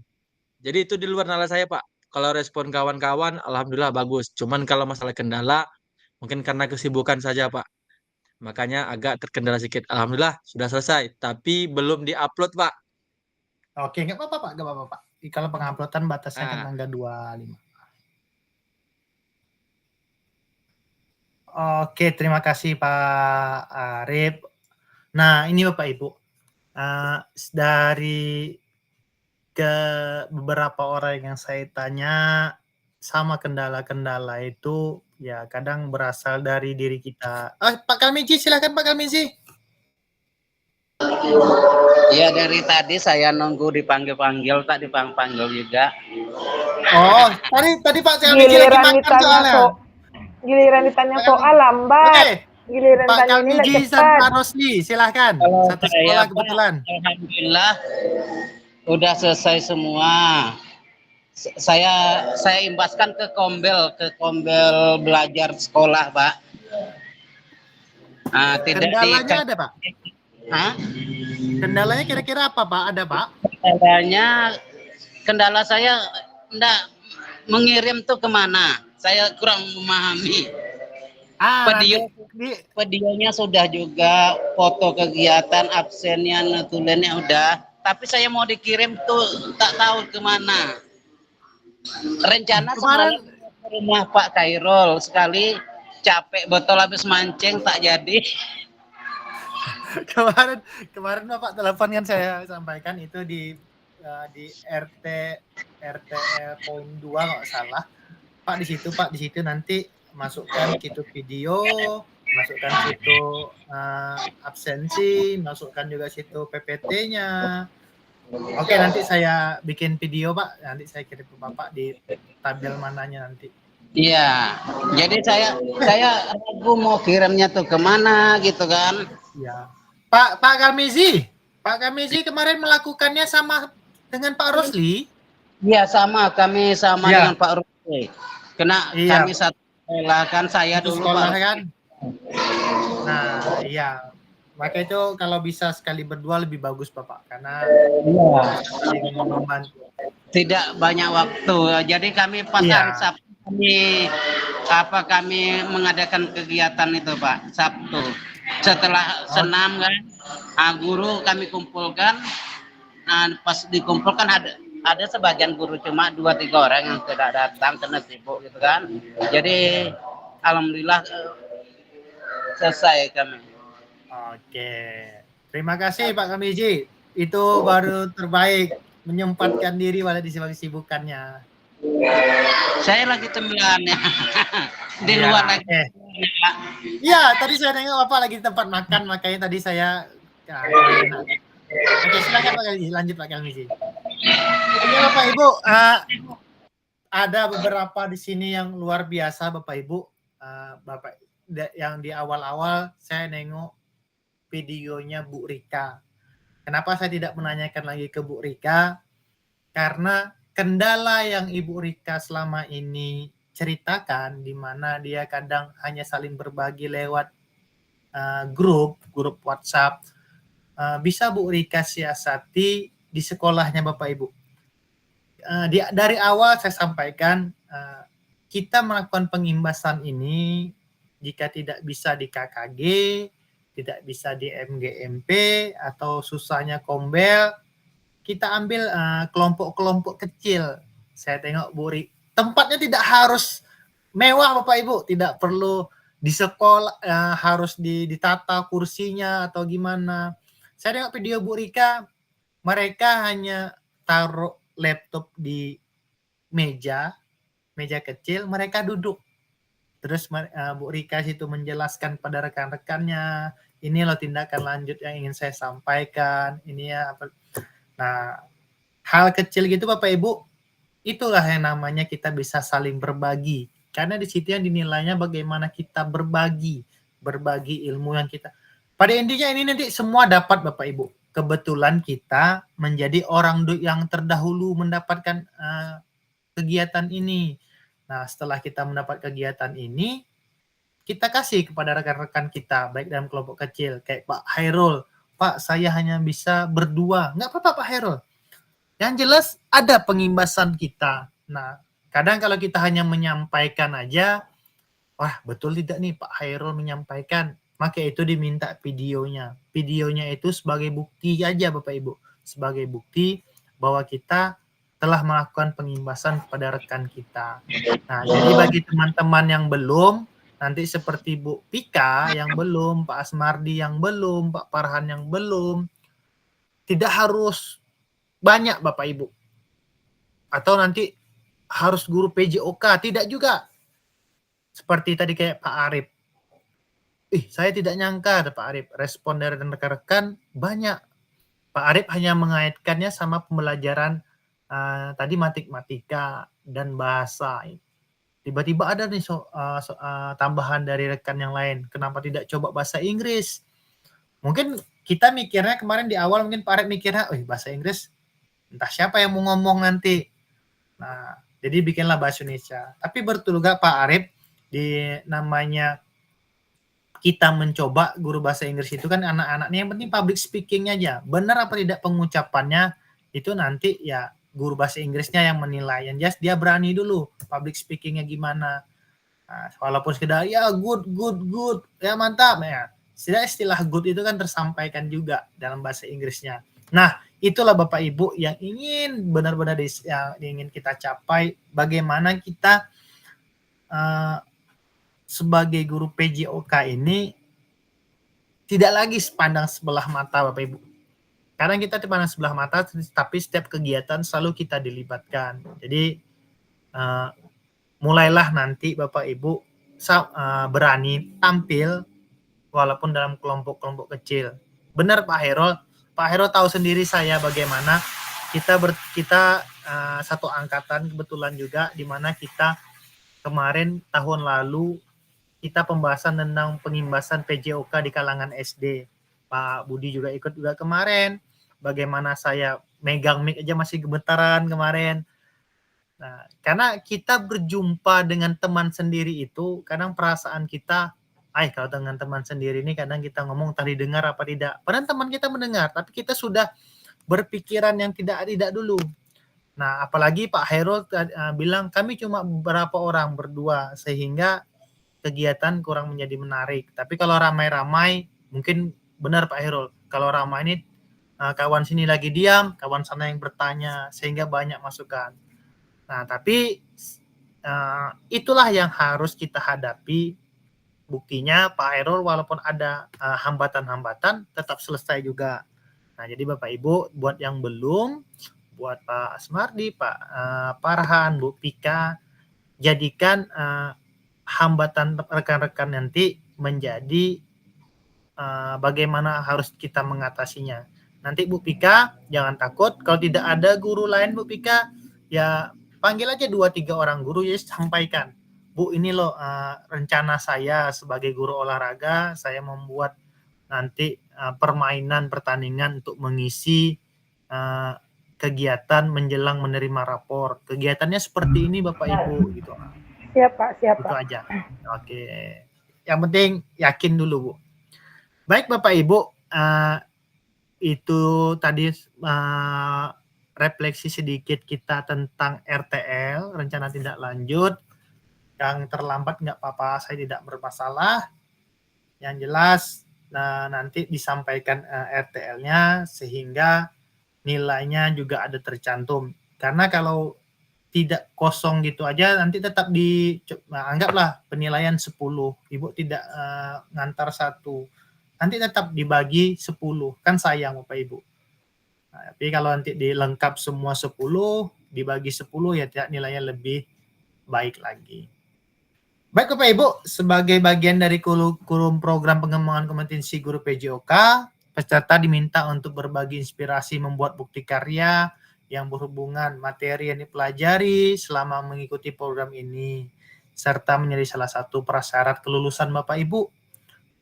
Jadi itu di luar nalar saya Pak. Kalau respon kawan-kawan alhamdulillah bagus. Cuman kalau masalah kendala mungkin karena kesibukan saja Pak. Makanya agak terkendala sedikit. Alhamdulillah sudah selesai, tapi belum diupload Pak. Oke, nggak apa-apa Pak. kalau penguploadan batasnya kan Ah. tanggal 25. Oke, terima kasih Pak Arif. Nah, ini Bapak Ibu, dari ke beberapa orang yang saya tanya, sama kendala-kendala itu ya kadang berasal dari diri kita. Pak Kalmiji, silakan Pak Kalmiji. Ya dari tadi saya nunggu dipanggil-panggil, tak dipanggil juga. Oh, tadi Pak Kalmiji lagi Giliran makan ditanya soalnya. giliran ditanya Pak soal lambat. Oke, Giliran Pak tanya ini nggak Kalmiji dan cepat. Pak Rosli, silahkan. Kalau Satu saya sekolah Pak, kebetulan. alhamdulillah udah selesai semua. Saya imbaskan ke Kombel belajar sekolah, Pak. Tidak Kendalanya ada, Pak? Hah? Kendalanya kira-kira apa, Pak? Ada, Pak? Kendala saya enggak mengirim tuh kemana? Saya kurang memahami. Videonya sudah juga, foto kegiatan, absennya, nutulennya udah. Tapi saya mau dikirim tuh tak tahu kemana. Rencana Kemarin semalam ke rumah Pak Khairul, sekali capek betul habis mancing tak jadi. kemarin Bapak telepon kan saya sampaikan itu di RT poin 2 kalau nggak salah. Pak di situ nanti masukkan gitu video, masukkan situ absensi, masukkan juga situ PPT-nya. Oke, nanti saya bikin video, Pak. Nanti saya kirim ke Bapak di tabel mananya nanti. Iya, jadi saya ragu mau kirimnya tuh kemana gitu kan. Iya. Pak Kalmizi kemarin melakukannya sama dengan Pak Rosli? Iya, sama kami sama Ya. dengan Pak Rosli. Kami satu sekolah kan, saya Satu dulu sekolah Pak. kan. Nah, iya. Maka itu kalau bisa sekali berdua lebih bagus Bapak, karena saling membantu. Tidak banyak waktu. Jadi kami pas hari Sabtu kami mengadakan kegiatan itu Pak, Sabtu. Setelah senam kan, guru kami kumpulkan. Nah, pas dikumpulkan ada sebagian guru, cuma 2-3 orang yang tidak datang karena sibuk gitu kan. Jadi alhamdulillah selesai kami. Oke. Terima kasih Pak Kalmiji. Itu baru terbaik, menyempatkan diri walau di kesibukannya. Saya lagi cemilannya di luar lagi. Iya, tadi saya nengok Bapak lagi di tempat makan, makanya tadi saya Oke, silakan Pak Kalmiji, lanjut Pak Kalmiji. Oke Bapak Ibu, ada beberapa di sini yang luar biasa Bapak Ibu. Bapak yang di awal-awal saya nengok videonya Bu Rika. Kenapa saya tidak menanyakan lagi ke Bu Rika? Karena kendala yang Ibu Rika selama ini ceritakan, di mana dia kadang hanya saling berbagi lewat grup WhatsApp, bisa Bu Rika siasati di sekolahnya Bapak Ibu. Dari awal saya sampaikan, kita melakukan pengimbasan ini jika tidak bisa di KKG, tidak bisa di MGMP, atau susahnya Kombel, kita ambil kelompok-kelompok kecil. Saya tengok Bu Rika, tempatnya tidak harus mewah Bapak Ibu, tidak perlu di sekolah harus ditata kursinya atau gimana. Saya tengok video Bu Rika, mereka hanya taruh laptop di meja kecil, mereka duduk. Terus Bu Rika situ menjelaskan pada rekan-rekannya, ini loh tindakan lanjut yang ingin saya sampaikan, ini ya apa. Nah, hal kecil gitu Bapak Ibu, itulah yang namanya kita bisa saling berbagi. Karena di situ yang dinilainya bagaimana kita berbagi ilmu yang kita. Pada intinya ini nanti semua dapat Bapak Ibu. Kebetulan kita menjadi orang yang terdahulu mendapatkan kegiatan ini. Nah, setelah kita mendapat kegiatan ini, kita kasih kepada rekan-rekan kita, baik dalam kelompok kecil, kayak Pak Khairul. Pak, saya hanya bisa berdua. Nggak apa-apa Pak Khairul. Yang jelas ada pengimbasan kita. Nah, kadang kalau kita hanya menyampaikan aja, wah betul tidak nih Pak Khairul menyampaikan, maka itu diminta videonya. Videonya itu sebagai bukti aja Bapak Ibu. Sebagai bukti bahwa kita telah melakukan pengimbasan kepada rekan kita. Nah, jadi bagi teman-teman yang belum, nanti seperti Bu Pika yang belum, Pak Asmardi yang belum, Pak Farhan yang belum, tidak harus banyak Bapak Ibu. Atau nanti harus guru PJOK, tidak juga. Seperti tadi kayak Pak Arif. Saya tidak nyangka ada Pak Arif. Respon dari rekan-rekan banyak. Pak Arif hanya mengaitkannya sama pembelajaran tadi matematika dan bahasa. Tiba-tiba ada nih tambahan dari rekan yang lain. Kenapa tidak coba bahasa Inggris? Mungkin kita mikirnya kemarin di awal mungkin Pak Arif mikirnya, bahasa Inggris entah siapa yang mau ngomong nanti. Nah, jadi bikinlah bahasa Indonesia. Tapi betul juga Pak Arif, di namanya kita mencoba guru bahasa Inggris itu kan anak-anaknya yang penting public speaking aja. Benar apa tidak pengucapannya itu nanti ya guru bahasa Inggrisnya yang menilai. Yang jelas dia berani dulu public speakingnya gimana. Nah, walaupun sekedar ya good ya mantap ya. Istilah good itu kan tersampaikan juga dalam bahasa Inggrisnya. Nah, itulah Bapak Ibu yang ingin benar-benar yang ingin kita capai. Bagaimana kita sebagai guru PJOK ini tidak lagi pandang sebelah mata Bapak Ibu. Kadang kita dipandang sebelah mata, tapi setiap kegiatan selalu kita dilibatkan. Jadi mulailah nanti Bapak Ibu berani tampil walaupun dalam kelompok-kelompok kecil. Benar Pak Herol. Pak Herol tahu sendiri saya bagaimana kita satu angkatan kebetulan juga, di mana kita kemarin tahun lalu kita pembahasan tentang pengimbasan PJOK di kalangan SD. Pak Budi juga ikut juga kemarin. Bagaimana saya megang mic aja masih gemetaran kemarin. Nah, karena kita berjumpa dengan teman sendiri itu, kadang perasaan kita, kalau dengan teman sendiri ini kadang kita ngomong tadi dengar apa tidak. Padahal teman kita mendengar, tapi kita sudah berpikiran yang tidak dulu. Nah, apalagi Pak Hairul bilang kami cuma beberapa orang berdua, sehingga kegiatan kurang menjadi menarik. Tapi kalau ramai-ramai, mungkin benar Pak Herul. Kalau ramai ini kawan sini lagi diam, kawan sana yang bertanya, sehingga banyak masukan. Nah, tapi itulah yang harus kita hadapi. Buktinya Pak Herul walaupun ada hambatan-hambatan, tetap selesai juga. Nah, jadi Bapak Ibu, buat yang belum, buat Pak Asmardi, Pak Farhan, Bu Pika, jadikan hambatan rekan-rekan nanti menjadi bagaimana harus kita mengatasinya. Nanti Bu Pika jangan takut, kalau tidak ada guru lain Bu Pika, ya panggil aja 2-3 orang guru, ya sampaikan. Bu, ini loh rencana saya sebagai guru olahraga, saya membuat nanti permainan pertandingan untuk mengisi kegiatan menjelang menerima rapor. Kegiatannya seperti ini Bapak Ibu gitu. Siap Pak, siap Itu Pak. aja. Oke. Yang penting yakin dulu Bu. Baik Bapak Ibu, itu tadi refleksi sedikit kita tentang RTL, rencana tindak lanjut. Yang terlambat nggak apa-apa, saya tidak bermasalah. Yang jelas nanti disampaikan RTL-nya sehingga nilainya juga ada tercantum. Karena kalau tidak kosong gitu aja, nanti tetap anggaplah penilaian 10. Ibu tidak ngantar 1. Nanti tetap dibagi 10. Kan sayang Bapak Ibu. Nah, tapi kalau nanti dilengkap semua 10, dibagi 10 ya nilainya lebih baik lagi. Baik Bapak Ibu, sebagai bagian dari kurikulum program pengembangan kompetensi guru PJOK, peserta diminta untuk berbagi inspirasi membuat bukti karya yang berhubungan materi yang dipelajari selama mengikuti program ini, serta menjadi salah satu prasyarat kelulusan Bapak Ibu.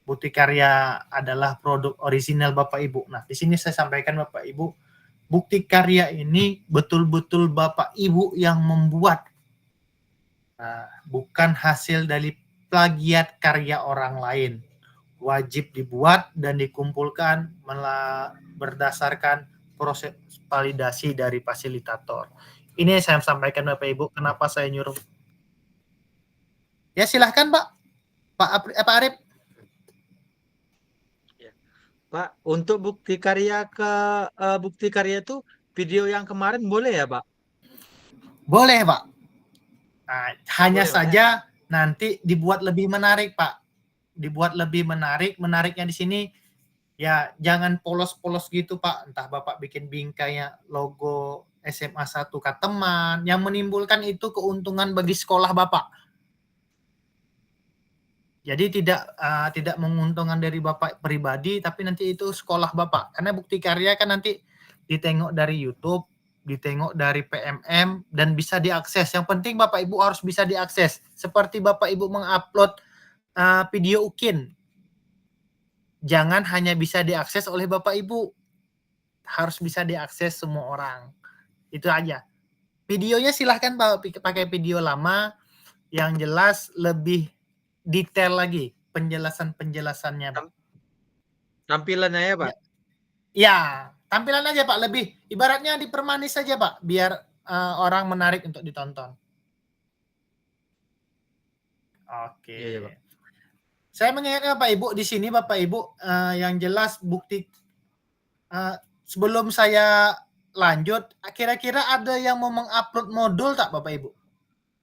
Bukti karya adalah produk orisinal Bapak Ibu. Nah, di sini saya sampaikan Bapak Ibu, bukti karya ini betul-betul Bapak Ibu yang membuat, bukan hasil dari plagiat karya orang lain. Wajib dibuat dan dikumpulkan berdasarkan proses validasi dari fasilitator. Ini saya sampaikan Bapak Ibu, kenapa saya nyuruh. Ya silahkan Pak Arif. Pak, untuk bukti karya itu video yang kemarin boleh ya Pak? Boleh, Pak. Nah, hanya Boleh, Pak, ya? saja nanti dibuat lebih menarik, Pak. Dibuat lebih menarik. Menariknya di sini ya jangan polos-polos gitu, Pak. Entah Bapak bikin bingkainya logo SMA 1 Kateman yang menimbulkan itu keuntungan bagi sekolah Bapak. Jadi tidak menguntungkan dari Bapak pribadi, tapi nanti itu sekolah Bapak. Karena bukti karya kan nanti ditengok dari YouTube, ditengok dari PMM, dan bisa diakses. Yang penting Bapak Ibu harus bisa diakses. Seperti Bapak Ibu mengupload video UKIN. Jangan hanya bisa diakses oleh Bapak Ibu. Harus bisa diakses semua orang. Itu aja. Videonya silahkan pakai video lama, yang jelas lebih detail lagi penjelasannya, Pak. Tampilannya ya, Pak. Ya, tampilan aja, Pak, lebih ibaratnya dipermanis saja, Pak, biar orang menarik untuk ditonton. Oke. Iya, Pak. Saya mengingatkan Bapak Ibu di sini, Bapak Ibu, yang jelas bukti sebelum saya lanjut, kira-kira ada yang mau mengupload modul tak Bapak Ibu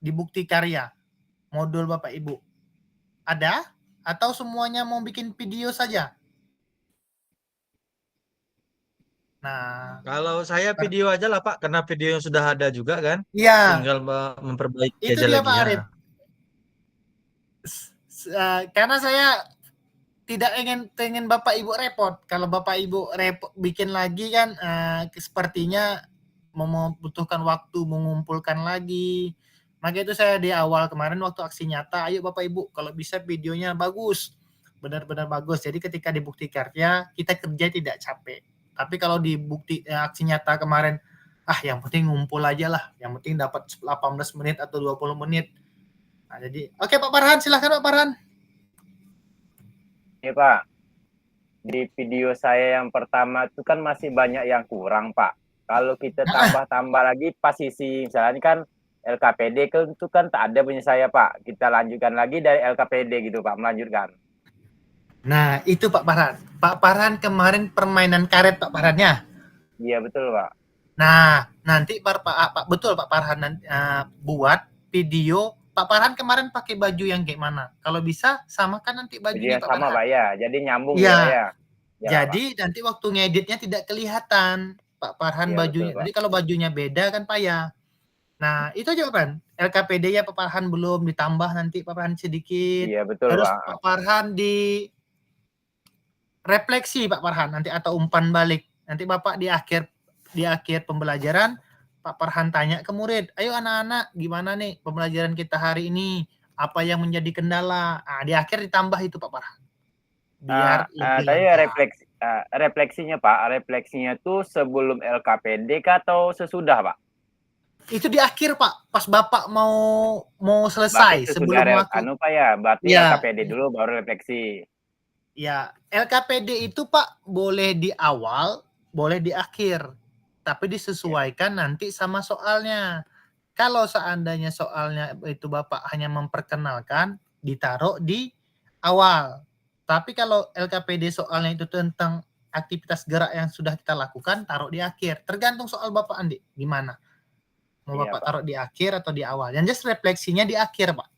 di bukti karya? Modul Bapak Ibu ada? Atau semuanya mau bikin video saja? Nah, Kalau saya video aja lah, Pak, karena videonya sudah ada juga kan. iya, Tinggal memperbaiki itu aja dia lagi Pak ya. Arif. Karena saya tidak ingin Bapak Ibu repot. Kalau Bapak Ibu repot bikin lagi kan sepertinya membutuhkan waktu mengumpulkan lagi. Maka itu saya di awal kemarin waktu aksi nyata, ayo Bapak Ibu kalau bisa videonya bagus, benar-benar bagus. Jadi ketika di bukti karya kita kerja tidak capek. Tapi kalau di bukti aksi nyata kemarin, yang penting ngumpul aja lah, yang penting dapat 18 menit atau 20 menit. Nah, jadi oke Pak Farhan, silahkan Pak Farhan. Iya Pak, di video saya yang pertama itu kan masih banyak yang kurang Pak. Kalau kita tambah-tambah lagi pas isi misalnya ini kan LKPD itu kan tak ada punya saya Pak. Kita lanjutkan lagi dari LKPD gitu Pak, melanjutkan. Nah itu Pak Farhan. Pak Farhan kemarin permainan karet Pak Farhannya. Iya betul Pak. Nah nanti betul Pak Farhan buat video. Pak Farhan kemarin pakai baju yang kayak mana? Kalau bisa samakan nanti bajunya Jadi Pak sama Farhan. Pak ya, jadi nyambung ya. ya. Jadi Pak, nanti waktu ngeditnya tidak kelihatan Pak Farhan bajunya. Betul, Pak. Jadi kalau bajunya beda kan payah. Nah itu jawaban. LKPD ya Pak Farhan belum ditambah nanti Pak Farhan sedikit. Iya betul Terus Pak. Pak Farhan di refleksi Pak Farhan nanti atau umpan balik. Nanti Bapak di akhir pembelajaran Pak Farhan tanya ke murid, ayo anak-anak gimana nih pembelajaran kita hari ini? Apa yang menjadi kendala? Di akhir ditambah itu Pak Farhan. Biar lebih tadi refleksinya Pak, refleksinya tuh sebelum LKPD atau sesudah Pak? Itu di akhir Pak, pas Bapak mau selesai sebelum waktu. Pak ya, berarti ya. LKPD dulu baru refleksi. Ya, LKPD itu Pak boleh di awal, boleh di akhir. Tapi disesuaikan nanti sama soalnya. Kalau seandainya soalnya itu Bapak hanya memperkenalkan, ditaruh di awal. Tapi kalau LKPD soalnya itu tentang aktivitas gerak yang sudah kita lakukan, taruh di akhir. Tergantung soal Bapak Andi, gimana? Mau Bapak taruh di akhir atau di awal? Yang jelas refleksinya di akhir, Pak.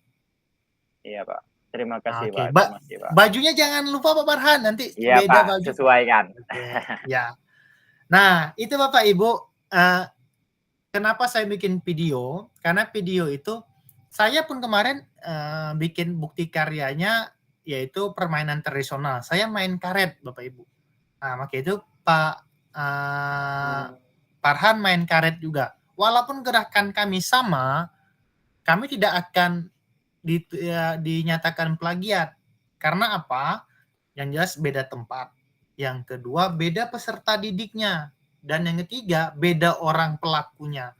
Iya, Pak. Terima kasih, Pak. Bajunya jangan lupa Pak Farhan, nanti beda Pak, baju. Sesuaikan. Ya. Nah, itu Bapak Ibu, kenapa saya bikin video? Karena video itu saya pun kemarin bikin bukti karyanya yaitu permainan tradisional. Saya main karet, Bapak Ibu. Nah, maka itu Pak Farhan main karet juga. Walaupun gerakan kami sama, kami tidak akan dinyatakan plagiat. Karena apa? Yang jelas beda tempat. Yang kedua, beda peserta didiknya. Dan yang ketiga, beda orang pelakunya.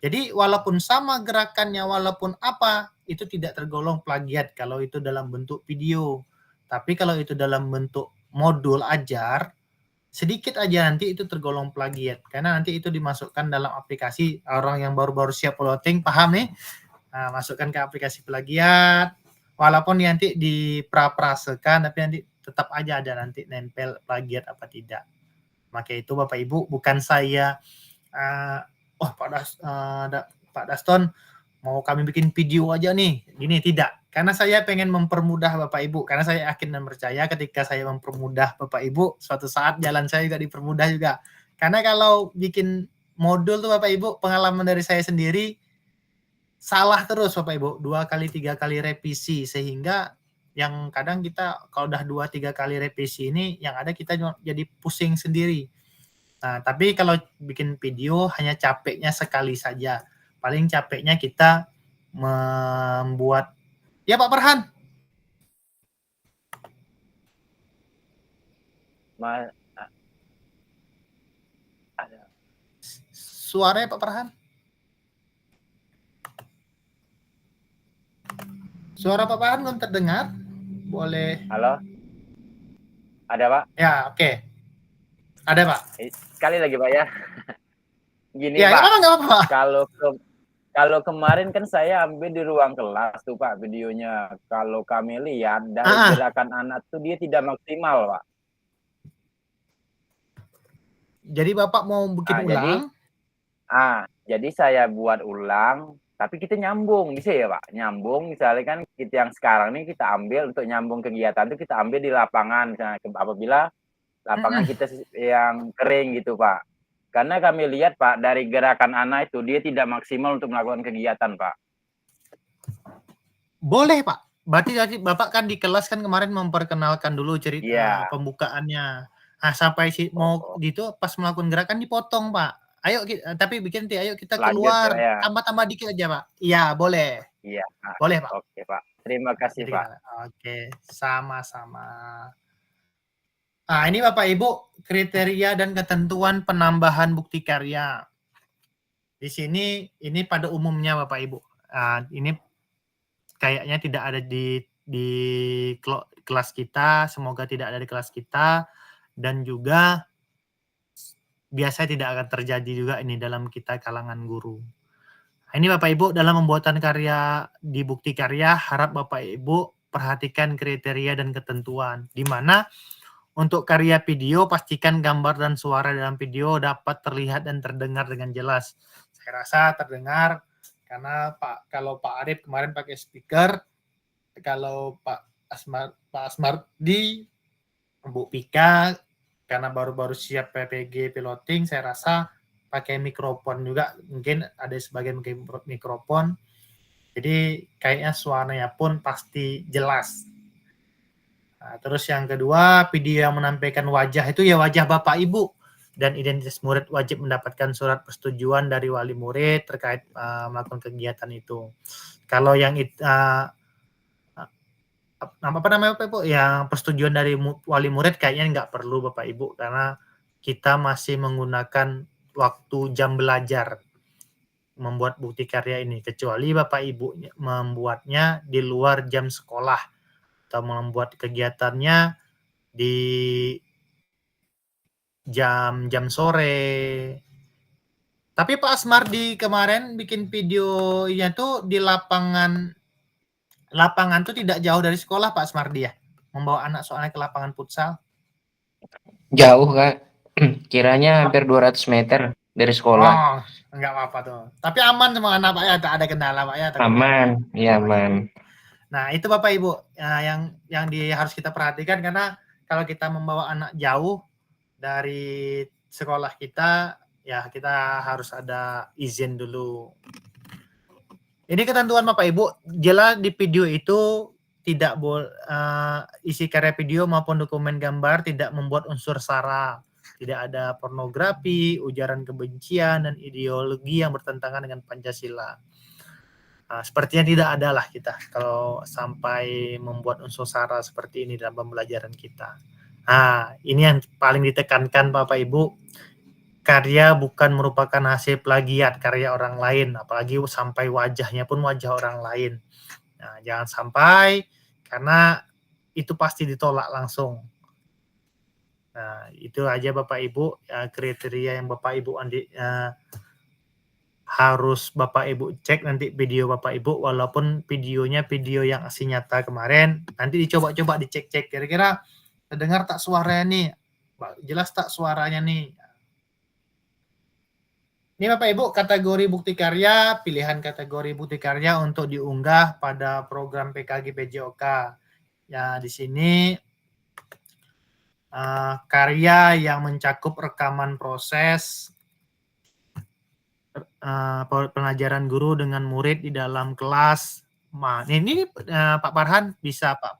Jadi walaupun sama gerakannya, walaupun apa, itu tidak tergolong plagiat kalau itu dalam bentuk video. Tapi kalau itu dalam bentuk modul ajar, sedikit aja nanti itu tergolong plagiat. Karena nanti itu dimasukkan dalam aplikasi. Orang yang baru-baru siap plotting, paham nih? Nah, masukkan ke aplikasi plagiat. Walaupun nanti dipraprasekan, tapi nanti tetap aja ada nanti nempel plagiat apa tidak. Maka itu Bapak Ibu, bukan saya Pak Daston mau kami bikin video aja nih, gini, tidak. Karena saya pengen mempermudah Bapak Ibu, karena saya yakin dan percaya ketika saya mempermudah Bapak Ibu, suatu saat jalan saya juga dipermudah juga. Karena kalau bikin modul tuh Bapak Ibu, pengalaman dari saya sendiri, salah terus Bapak Ibu, 2 kali 3 kali revisi, sehingga yang kadang kita kalau udah 2-3 kali revisi ini, yang ada kita jadi pusing sendiri. Nah, tapi kalau bikin video hanya capeknya sekali saja. Paling capeknya kita membuat, ya Pak Farhan. Ada. Suaranya Pak Farhan. Suara Pak Farhan belum terdengar. Boleh. Halo? Ada Pak? Ya, oke. Ada Pak. Sekali lagi Pak ya. Gini Ya, Pak, nggak apa-apa. kalau kemarin kan saya ambil di ruang kelas tuh Pak videonya. Kalau kami lihat dari gerakan anak tuh dia tidak maksimal Pak. Jadi Bapak mau bikin ulang? Jadi saya buat ulang, tapi kita nyambung bisa ya Pak? Nyambung misalnya kan kita yang sekarang nih kita ambil untuk nyambung kegiatan itu kita ambil di lapangan misalnya apabila lapangan kita yang kering gitu Pak. Karena kami lihat Pak dari gerakan anak itu dia tidak maksimal untuk melakukan kegiatan Pak. Boleh Pak. Berarti Bapak kan di kelas kan kemarin memperkenalkan dulu cerita pembukaannya. Nah, sampai mau gitu pas melakukan gerakan dipotong Pak. Ayo tapi bikin ayo kita keluar, tambah-tambah dikit aja Pak. Iya, boleh. Iya. Boleh Pak. Oke Pak. Terima kasih Pak. Oke, sama-sama. Nah, ini Bapak Ibu kriteria dan ketentuan penambahan bukti karya. Di sini ini pada umumnya Bapak Ibu. Ini kayaknya tidak ada di kelas kita, semoga tidak ada di kelas kita, dan juga biasanya tidak akan terjadi juga ini dalam kita kalangan guru. Nah, ini Bapak Ibu dalam pembuatan karya di bukti karya, harap Bapak Ibu perhatikan kriteria dan ketentuan, di mana untuk karya video, pastikan gambar dan suara dalam video dapat terlihat dan terdengar dengan jelas. Saya rasa terdengar karena kalau Pak Arif kemarin pakai speaker, kalau Pak Asmardi, Bu Pika, karena baru-baru siap PPG piloting, saya rasa pakai mikrofon juga, mungkin ada sebagian mikrofon. Jadi kayaknya suaranya pun pasti jelas. Nah, terus yang kedua, video yang menampilkan wajah itu ya wajah Bapak Ibu dan identitas murid wajib mendapatkan surat persetujuan dari wali murid terkait melakukan kegiatan itu. Kalau yang apa namanya Bapak Ibu? Yang persetujuan dari wali murid kayaknya nggak perlu Bapak Ibu karena kita masih menggunakan waktu jam belajar membuat bukti karya ini, kecuali Bapak Ibu membuatnya di luar jam sekolah atau membuat kegiatannya di jam sore. Tapi Pak Asmardi kemarin bikin videonya tuh di lapangan tuh tidak jauh dari sekolah Pak Asmardi ya, membawa anak soalnya ke lapangan futsal. Jauh Kak, kiranya hampir 200 meter dari sekolah. Oh, enggak apa-apa tuh. Tapi aman semua anak Pak ya, tak ada kendala Pak ya. Aman, iya aman. Nah, itu Bapak Ibu yang harus kita perhatikan karena kalau kita membawa anak jauh dari sekolah kita, ya kita harus ada izin dulu. Ini ketentuan Bapak Ibu, jelas di video itu tidak boleh isi karya video maupun dokumen gambar tidak membuat unsur sara, tidak ada pornografi, ujaran kebencian dan ideologi yang bertentangan dengan Pancasila. Nah, sepertinya tidak ada lah kita kalau sampai membuat unsur sara seperti ini dalam pembelajaran kita. Nah, ini yang paling ditekankan Bapak Ibu, karya bukan merupakan hasil plagiat karya orang lain, apalagi sampai wajahnya pun wajah orang lain. Nah, jangan sampai, karena itu pasti ditolak langsung. Nah, itu aja Bapak Ibu, kriteria yang Bapak Ibu harus Bapak Ibu cek nanti video Bapak Ibu, walaupun videonya video yang asli nyata kemarin, nanti dicoba-coba dicek-cek kira-kira terdengar tak suaranya nih, jelas tak suaranya nih. Ini Bapak Ibu kategori bukti karya, pilihan kategori bukti karya untuk diunggah pada program PKG PJOK. Ya, di sini karya yang mencakup rekaman proses pelajaran guru dengan murid di dalam kelas. Nah, ini Pak Farhan bisa Pak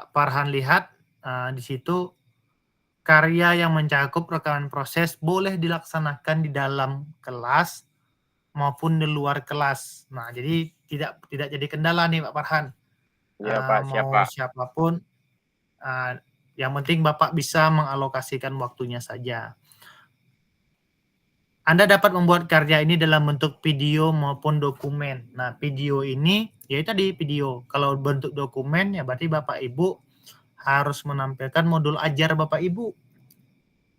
Farhan lihat di situ karya yang mencakup rekaman proses boleh dilaksanakan di dalam kelas maupun di luar kelas. Nah, jadi tidak jadi kendala nih Pak Farhan. Iya Pak, siap Mau Pak. siapapun, yang penting Bapak bisa mengalokasikan waktunya saja. Anda dapat membuat karya ini dalam bentuk video maupun dokumen. Nah, video ini ya tadi video. Kalau bentuk dokumen ya berarti Bapak Ibu harus menampilkan modul ajar Bapak Ibu.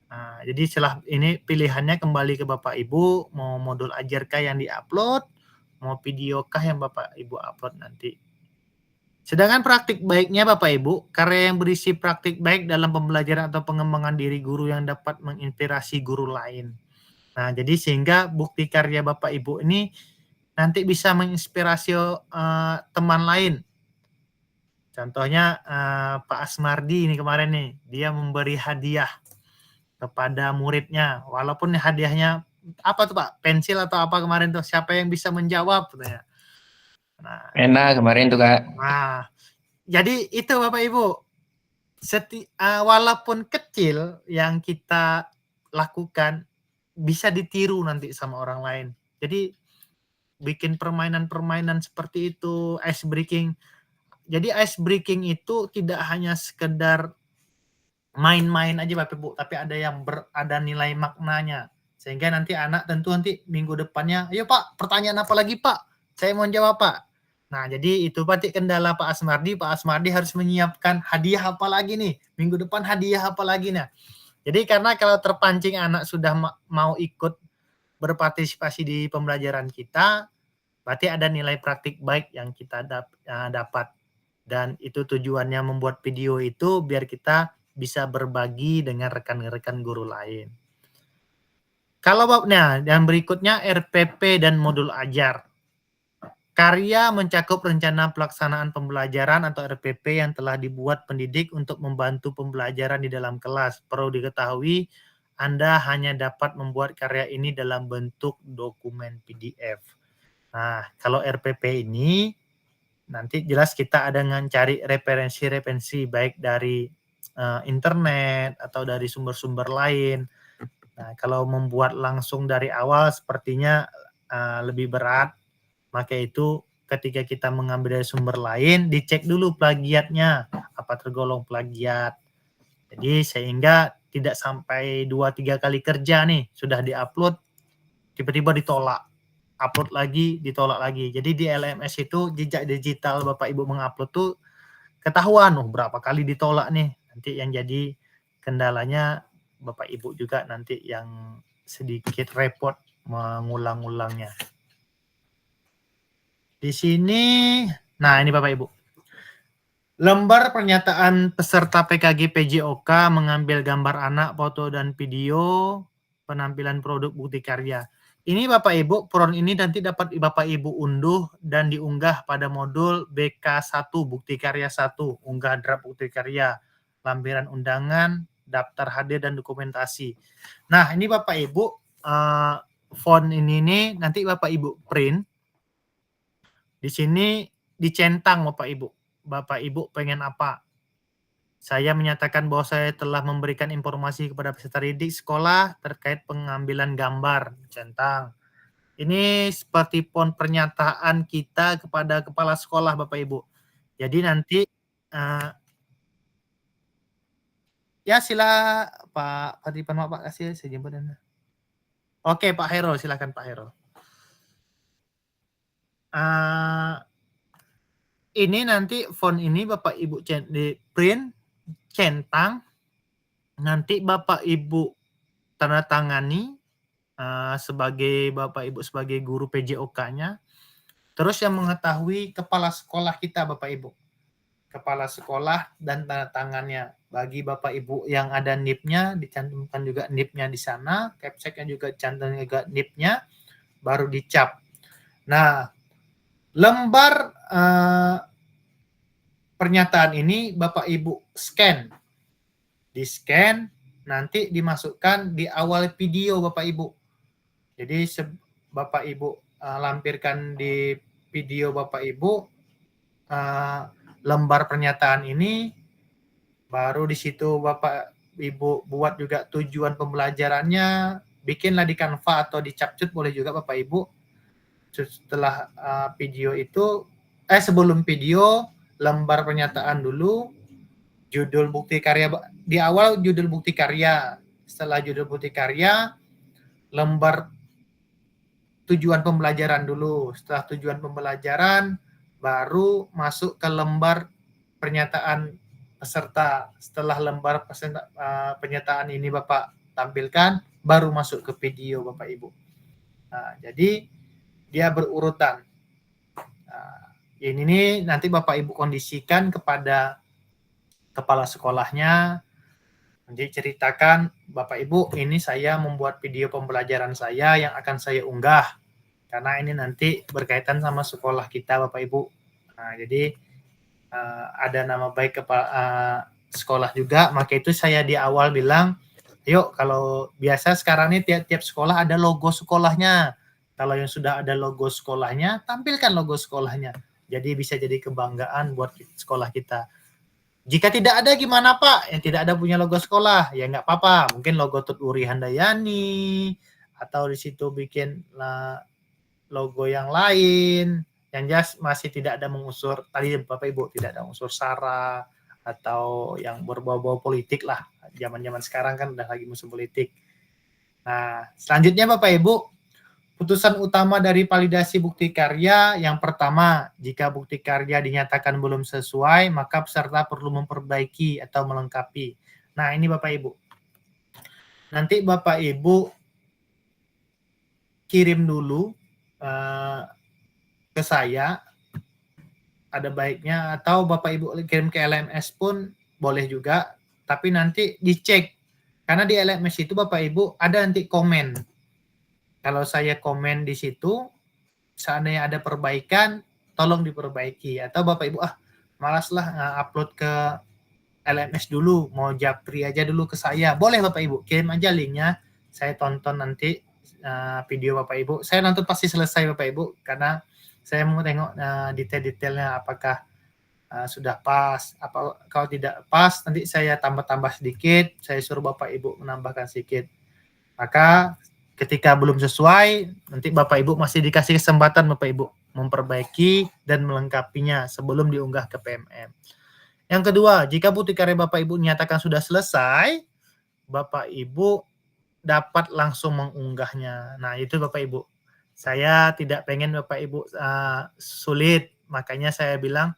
Nah, jadi setelah ini pilihannya kembali ke Bapak Ibu, mau modul ajarkah yang diupload, mau videokah yang Bapak Ibu upload nanti. Sedangkan praktik baiknya Bapak Ibu, karya yang berisi praktik baik dalam pembelajaran atau pengembangan diri guru yang dapat menginspirasi guru lain. Nah, jadi sehingga bukti karya Bapak Ibu ini nanti bisa menginspirasi teman lain. Contohnya Pak Asmardi ini kemarin nih, dia memberi hadiah kepada muridnya, walaupun hadiahnya apa tuh Pak? Pensil atau apa kemarin tuh? Siapa yang bisa menjawab? Nah, Enak kemarin tuh Kak. nah, jadi itu Bapak Ibu, walaupun kecil yang kita lakukan bisa ditiru nanti sama orang lain. Jadi bikin permainan-permainan seperti itu, ice breaking. Jadi ice breaking itu tidak hanya sekedar main-main aja Bapak Ibu, tapi ada yang ada nilai maknanya. Sehingga nanti anak tentu nanti minggu depannya, ayo Pak, pertanyaan apa lagi Pak? Saya mau jawab Pak. Nah, jadi itu berarti kendala Pak Asmardi. Pak Asmardi harus menyiapkan hadiah apa lagi nih? Minggu depan hadiah apa lagi nih? Jadi karena kalau terpancing anak sudah mau ikut berpartisipasi di pembelajaran kita, berarti ada nilai praktik baik yang kita dapat. Dan itu tujuannya membuat video itu biar kita bisa berbagi dengan rekan-rekan guru lain. Kalau babnya, yang berikutnya RPP dan modul ajar. Karya mencakup rencana pelaksanaan pembelajaran atau RPP yang telah dibuat pendidik untuk membantu pembelajaran di dalam kelas. Perlu diketahui, Anda hanya dapat membuat karya ini dalam bentuk dokumen PDF. Nah, kalau RPP ini, nanti jelas kita ada dengan cari referensi-referensi baik dari internet atau dari sumber-sumber lain. Nah, kalau membuat langsung dari awal sepertinya lebih berat. Maka itu ketika kita mengambil dari sumber lain, dicek dulu plagiatnya, apa tergolong plagiat. Jadi sehingga tidak sampai 2-3 kali kerja nih, sudah diupload, tiba-tiba ditolak. Upload lagi, ditolak lagi. Jadi di LMS itu jejak digital Bapak Ibu mengupload tuh ketahuan, berapa kali ditolak nih. Nanti yang jadi kendalanya Bapak Ibu juga nanti yang sedikit repot mengulang-ulangnya. Di sini, nah ini Bapak Ibu. Lembar pernyataan peserta PKG PJOK mengambil gambar anak, foto, dan video penampilan produk bukti karya. Ini Bapak Ibu, PRON ini nanti dapat Bapak Ibu unduh dan diunggah pada modul BK1, Bukti Karya 1, unggah draft bukti karya, lampiran undangan, daftar hadir, dan dokumentasi. Nah, ini Bapak Ibu, font ini nih nanti Bapak Ibu print. Di sini dicentang Bapak Ibu. Bapak Ibu pengen apa? Saya menyatakan bahwa saya telah memberikan informasi kepada peserta didik sekolah terkait pengambilan gambar. Centang. Ini seperti font pernyataan kita kepada kepala sekolah Bapak Ibu. Jadi nanti ya sila Pak Patipan Pak kasih saya jemput. Oke Pak Hero, silakan Pak Hero. Ini nanti font ini Bapak Ibu di print, centang, nanti Bapak Ibu tanda tangani sebagai Bapak Ibu sebagai guru PJOK-nya, terus yang mengetahui kepala sekolah kita Bapak Ibu. kepala sekolah dan tanda tangannya. Bagi Bapak Ibu yang ada NIP-nya, dicantumkan juga NIP-nya di sana, capseknya juga dicantumkan juga NIP-nya, baru dicap. Nah, lembar pernyataan ini Bapak Ibu scan. Di-scan, nanti dimasukkan di awal video Bapak Ibu. Jadi Bapak Ibu lampirkan di video Bapak Ibu lembar pernyataan ini, baru di situ Bapak Ibu buat juga tujuan pembelajarannya, bikinlah di Canva atau di Capcut boleh juga Bapak Ibu. Setelah video itu, sebelum video, lembar pernyataan dulu, judul bukti karya, di awal judul bukti karya, setelah judul bukti karya, lembar tujuan pembelajaran dulu, setelah tujuan pembelajaran, baru masuk ke lembar pernyataan peserta. Setelah lembar pernyataan ini Bapak tampilkan, baru masuk ke video Bapak Ibu. Nah, jadi dia berurutan. Nah, ini nanti Bapak Ibu kondisikan kepada kepala sekolahnya, nanti ceritakan, Bapak Ibu, ini saya membuat video pembelajaran saya yang akan saya unggah, karena ini nanti berkaitan sama sekolah kita Bapak Ibu. Nah, jadi ada nama baik kepala sekolah juga, maka itu saya di awal bilang, yuk kalau biasa sekarang ini tiap-tiap sekolah ada logo sekolahnya. Kalau yang sudah ada logo sekolahnya, tampilkan logo sekolahnya. Jadi bisa jadi kebanggaan buat sekolah kita. Jika tidak ada gimana Pak? Yang tidak ada punya logo sekolah, ya nggak apa-apa. Mungkin logo Tut Uri Handayani, atau di situ bikin logo yang lain. Yang jelas masih tidak ada mengunsur, tadi Bapak Ibu tidak ada unsur SARA, atau yang berbau-bau politik lah. Zaman-zaman sekarang kan udah lagi musim politik. Nah, selanjutnya Bapak Ibu, putusan utama dari validasi bukti karya yang pertama, jika bukti karya dinyatakan belum sesuai, maka peserta perlu memperbaiki atau melengkapi. Nah, ini Bapak Ibu. Nanti Bapak Ibu kirim dulu ke saya, ada baiknya, atau Bapak Ibu kirim ke LMS pun boleh juga, tapi nanti dicek. Karena di LMS itu Bapak Ibu ada nanti komen. Kalau saya komen di situ, seandainya ada perbaikan, tolong diperbaiki. Atau Bapak Ibu, malaslah upload ke LMS dulu, mau japri aja dulu ke saya. Boleh Bapak Ibu, kirim aja linknya, saya tonton nanti video Bapak Ibu. Saya nonton pasti selesai Bapak Ibu, karena saya mau tengok detail-detailnya apakah sudah pas. Kalau tidak pas, nanti saya tambah-tambah sedikit, saya suruh Bapak Ibu menambahkan sedikit. Maka ketika belum sesuai, nanti Bapak Ibu masih dikasih kesempatan Bapak Ibu memperbaiki dan melengkapinya sebelum diunggah ke PMM. Yang kedua, jika bukti karya Bapak Ibu nyatakan sudah selesai, Bapak Ibu dapat langsung mengunggahnya. Nah, itu Bapak Ibu. Saya tidak pengen Bapak Ibu sulit, makanya saya bilang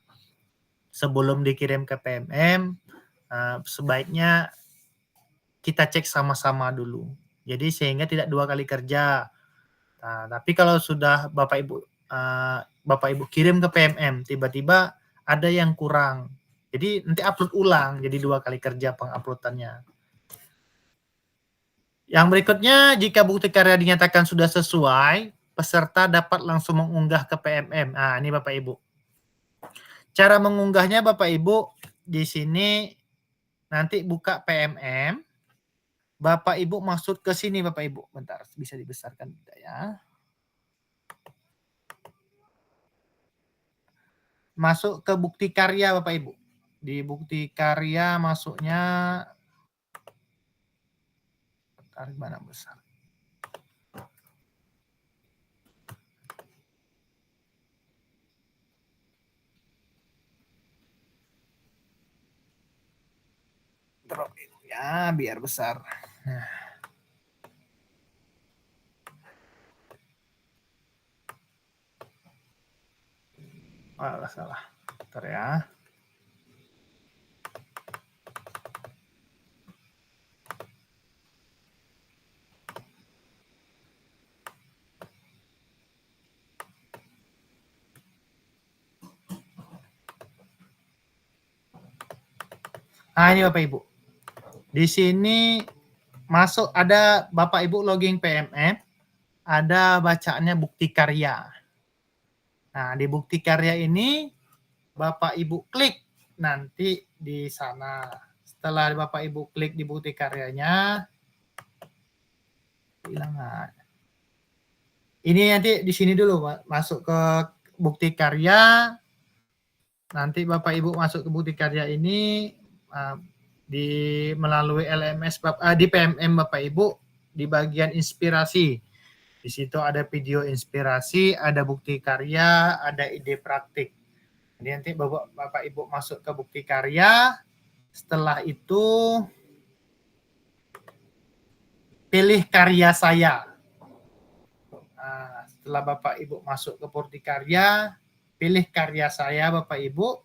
sebelum dikirim ke PMM, sebaiknya kita cek sama-sama dulu. Jadi sehingga tidak dua kali kerja. Nah, tapi kalau sudah Bapak Ibu kirim ke PMM, tiba-tiba ada yang kurang. Jadi nanti upload ulang, jadi dua kali kerja penguploadannya. Yang berikutnya, jika bukti karya dinyatakan sudah sesuai, peserta dapat langsung mengunggah ke PMM. Nah, ini Bapak Ibu. Cara mengunggahnya Bapak Ibu, di sini nanti buka PMM, Bapak Ibu masuk ke sini Bapak Ibu. Bentar, bisa dibesarkan tidak ya? Masuk ke bukti karya Bapak Ibu. Di bukti karya masuknya, bentar, mana besar? Drop itu ya, biar besar. Nah. Salah. Bentar ya. Nah, ini Bapak Ibu. Di sini masuk ada Bapak Ibu login PMM, ada bacaannya bukti karya. Nah, di bukti karya ini Bapak Ibu klik nanti di sana. Setelah Bapak Ibu klik di bukti karyanya, hilang. Ini nanti di sini dulu masuk ke bukti karya. Nanti Bapak Ibu masuk ke bukti karya ini di melalui LMS di PMM Bapak Ibu di bagian inspirasi. Di situ ada video inspirasi, ada bukti karya, ada ide praktik. Jadi nanti Bapak Ibu masuk ke bukti karya. Setelah itu pilih karya saya. Nah, setelah Bapak Ibu masuk ke bukti karya, pilih karya saya Bapak Ibu.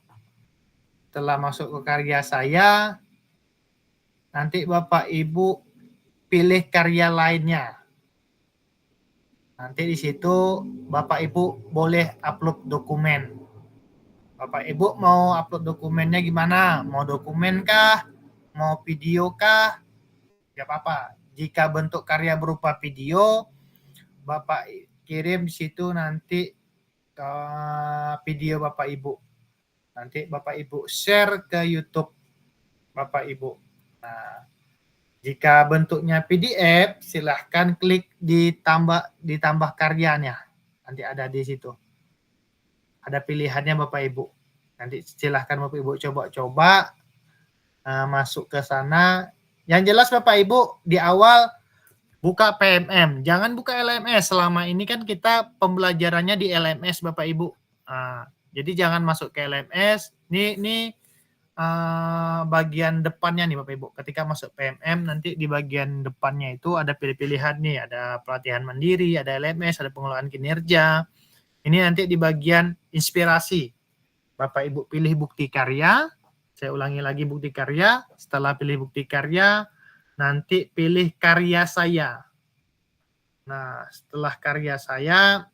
Setelah masuk ke karya saya, nanti Bapak Ibu pilih karya lainnya. Nanti di situ Bapak Ibu boleh upload dokumen. Bapak Ibu mau upload dokumennya gimana? Mau dokumen kah? Mau video kah? Tidak apa-apa. Jika bentuk karya berupa video, Bapak kirim di situ nanti ke video Bapak Ibu. Nanti Bapak Ibu share ke YouTube Bapak Ibu. Nah, jika bentuknya PDF, silahkan klik ditambah karyanya. Nanti ada di situ. Ada pilihannya Bapak Ibu. Nanti silahkan Bapak Ibu coba-coba masuk ke sana. Yang jelas Bapak Ibu di awal buka PMM. Jangan buka LMS. Selama ini kan kita pembelajarannya di LMS Bapak Ibu. Jadi jangan masuk ke LMS. Ini bagian depannya nih Bapak Ibu. Ketika masuk PMM nanti di bagian depannya itu ada pilih-pilihan nih. Ada pelatihan mandiri, ada LMS, ada pengelolaan kinerja. Ini nanti di bagian inspirasi. Bapak Ibu pilih bukti karya. Saya ulangi lagi bukti karya. Setelah pilih bukti karya, nanti pilih karya saya. Nah, setelah karya saya,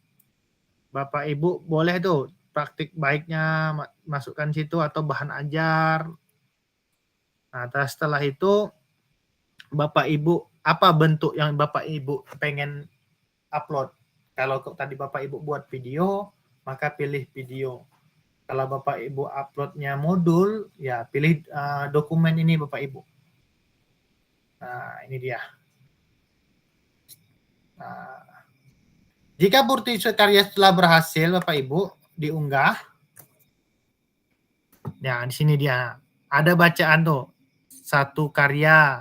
Bapak Ibu boleh tuh praktik baiknya masukkan situ atau bahan ajar. Nah, setelah itu Bapak Ibu apa bentuk yang Bapak Ibu pengen upload? Kalau tadi Bapak Ibu buat video, maka pilih video. Kalau Bapak Ibu uploadnya modul, ya pilih dokumen ini Bapak Ibu. Nah, ini dia. Nah, jika bukti karya telah berhasil Bapak Ibu diunggah, ya di sini dia ada bacaan tuh satu karya.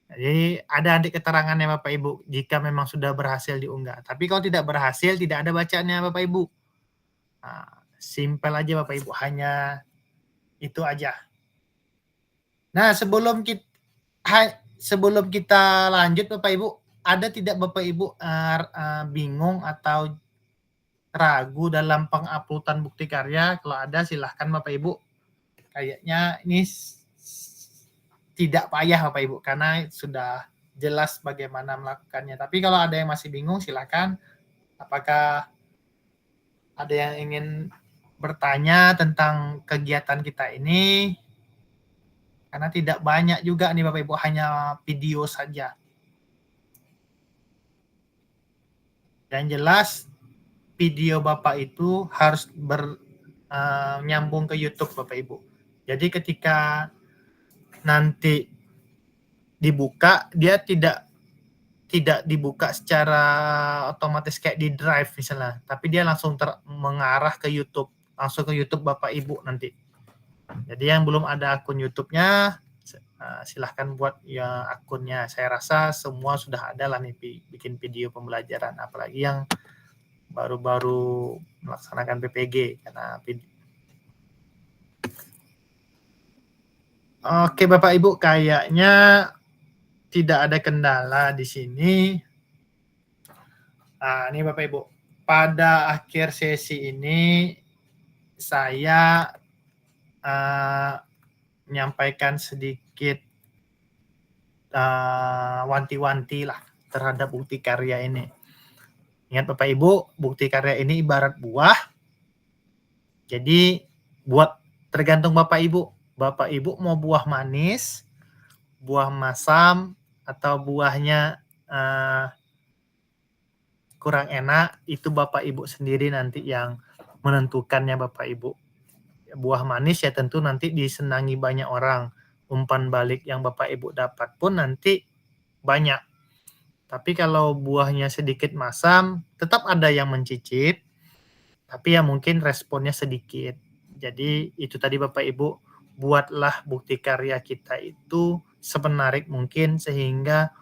Jadi ada nanti keterangannya Bapak Ibu jika memang sudah berhasil diunggah. Tapi kalau tidak berhasil tidak ada bacaannya Bapak Ibu. Nah, simpel aja Bapak Ibu, hanya itu aja. Nah sebelum kita lanjut Bapak Ibu, ada tidak Bapak Ibu bingung atau ragu dalam penguploadan bukti karya? Kalau ada silahkan Bapak Ibu. Kayaknya ini tidak payah Bapak Ibu karena sudah jelas bagaimana melakukannya. Tapi kalau ada yang masih bingung silahkan. Apakah ada yang ingin bertanya tentang kegiatan kita ini? Karena tidak banyak juga nih Bapak Ibu, hanya video saja. Dan jelas video Bapak itu harus nyambung ke YouTube Bapak Ibu. Jadi ketika nanti dibuka, dia tidak dibuka secara otomatis kayak di Drive misalnya, tapi dia langsung mengarah ke YouTube, langsung ke YouTube Bapak Ibu nanti. Jadi yang belum ada akun YouTube-nya, silahkan buat ya akunnya. Saya rasa semua sudah ada lah nih bikin video pembelajaran, apalagi yang baru-baru melaksanakan PPG karena Oke Bapak Ibu, kayaknya tidak ada kendala di sini. Nah, ini Bapak Ibu, pada akhir sesi ini saya menyampaikan sedikit wanti-wanti lah terhadap bukti karya ini. Ingat Bapak Ibu, bukti karya ini ibarat buah. Jadi buat tergantung Bapak Ibu Bapak Ibu mau buah manis, buah masam, atau buahnya kurang enak, itu Bapak Ibu sendiri nanti yang menentukannya Bapak Ibu. Buah manis ya tentu nanti disenangi banyak orang. Umpan balik yang Bapak Ibu dapat pun nanti banyak. Tapi kalau buahnya sedikit masam, tetap ada yang mencicip, tapi ya mungkin responnya sedikit. Jadi itu tadi Bapak Ibu, buatlah bukti karya kita itu semenarik mungkin sehingga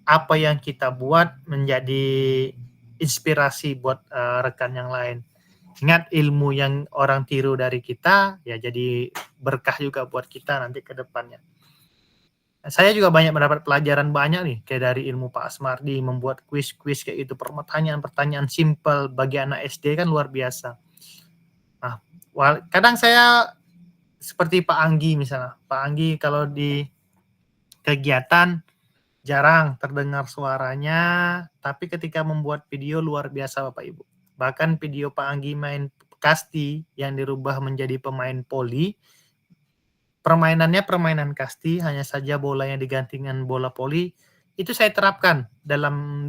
apa yang kita buat menjadi inspirasi buat rekan yang lain. Ingat, ilmu yang orang tiru dari kita ya jadi berkah juga buat kita nanti ke depannya. Saya juga banyak mendapat pelajaran banyak nih, kayak dari ilmu Pak Asmardi, membuat kuis-kuis kayak gitu, pertanyaan-pertanyaan simpel bagi anak SD kan luar biasa. Nah, kadang saya seperti Pak Anggi misalnya. Pak Anggi kalau di kegiatan jarang terdengar suaranya, tapi ketika membuat video luar biasa Bapak Ibu. Bahkan video Pak Anggi main kasti yang dirubah menjadi pemain poli, permainannya permainan kasti, hanya saja bolanya diganti dengan bola poli. Itu saya terapkan dalam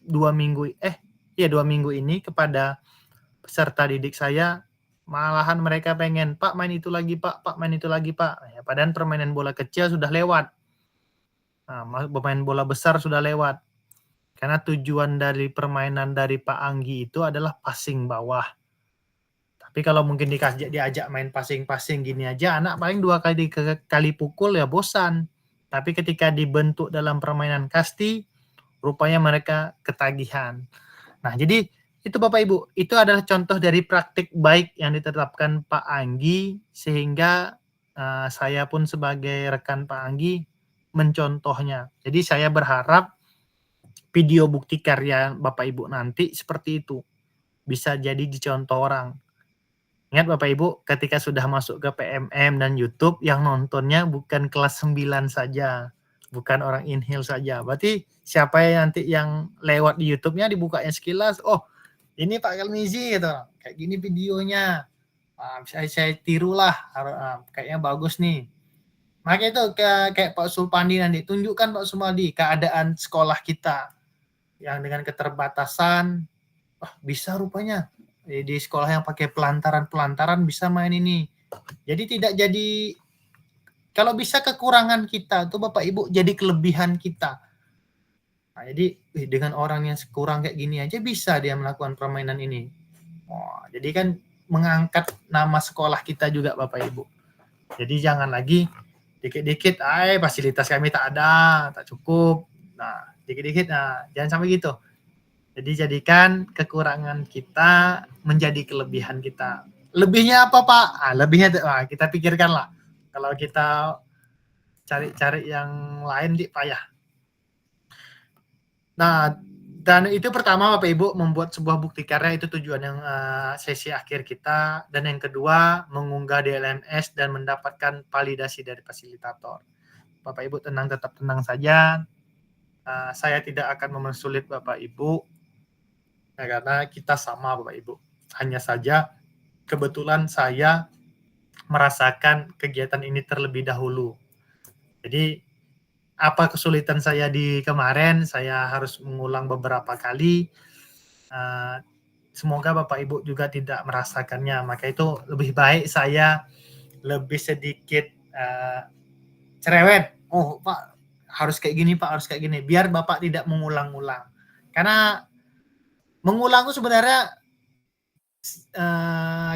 2 minggu ini kepada peserta didik saya. Malahan mereka pengen, Pak main itu lagi Pak, Pak main itu lagi Pak. Ya, padahal permainan bola kecil sudah lewat. Nah, pemain bola besar sudah lewat. Karena tujuan dari permainan dari Pak Anggi itu adalah passing bawah. Tapi kalau mungkin diajak main passing-passing gini aja, anak paling 2 kali pukul ya bosan. Tapi ketika dibentuk dalam permainan kasti, rupanya mereka ketagihan. Nah, jadi itu Bapak Ibu, itu adalah contoh dari praktik baik yang ditetapkan Pak Anggi, sehingga saya pun sebagai rekan Pak Anggi mencontohnya. Jadi saya berharap video bukti karya Bapak Ibu nanti seperti itu. Bisa jadi dicontoh orang. Ingat Bapak Ibu, ketika sudah masuk ke PMM dan YouTube, yang nontonnya bukan kelas 9 saja, bukan orang inhale saja. Berarti siapa yang nanti yang lewat di YouTube-nya dibukanya sekilas, oh ini Pak Kelmizi gitu, kayak gini videonya, saya tirulah, kayaknya bagus nih. Maka itu kayak Pak Sulpandi nanti, tunjukkan Pak Sulpandi keadaan sekolah kita yang dengan keterbatasan, bisa rupanya di sekolah yang pakai pelantaran bisa main ini. Jadi tidak jadi, kalau bisa kekurangan kita tuh Bapak Ibu jadi kelebihan kita. Nah, jadi dengan orang yang kurang kayak gini aja bisa dia melakukan permainan ini. Jadi kan mengangkat nama sekolah kita juga Bapak Ibu. Jadi jangan lagi dikit-dikit, fasilitas kami tak ada, tak cukup. Nah, dikit-dikit, jangan sampai gitu. Jadi jadikan kekurangan kita menjadi kelebihan kita. Lebihnya apa Pak? Lebihnya kita pikirkanlah. Kalau kita cari-cari yang lain payah. Nah, dan itu pertama Bapak Ibu, membuat sebuah bukti karya itu tujuan yang sesi akhir kita. Dan yang kedua, mengunggah di LMS dan mendapatkan validasi dari fasilitator. Bapak Ibu tetap tenang saja. Saya tidak akan mempersulit Bapak Ibu. Nah, karena kita sama Bapak Ibu. Hanya saja kebetulan saya merasakan kegiatan ini terlebih dahulu. Jadi apa kesulitan saya di kemarin, saya harus mengulang beberapa kali. Semoga Bapak Ibu juga tidak merasakannya. Maka itu lebih baik saya lebih sedikit cerewet. Oh Pak, harus kayak gini Pak, harus kayak gini. Biar Bapak tidak mengulang-ulang. Karena mengulang itu sebenarnya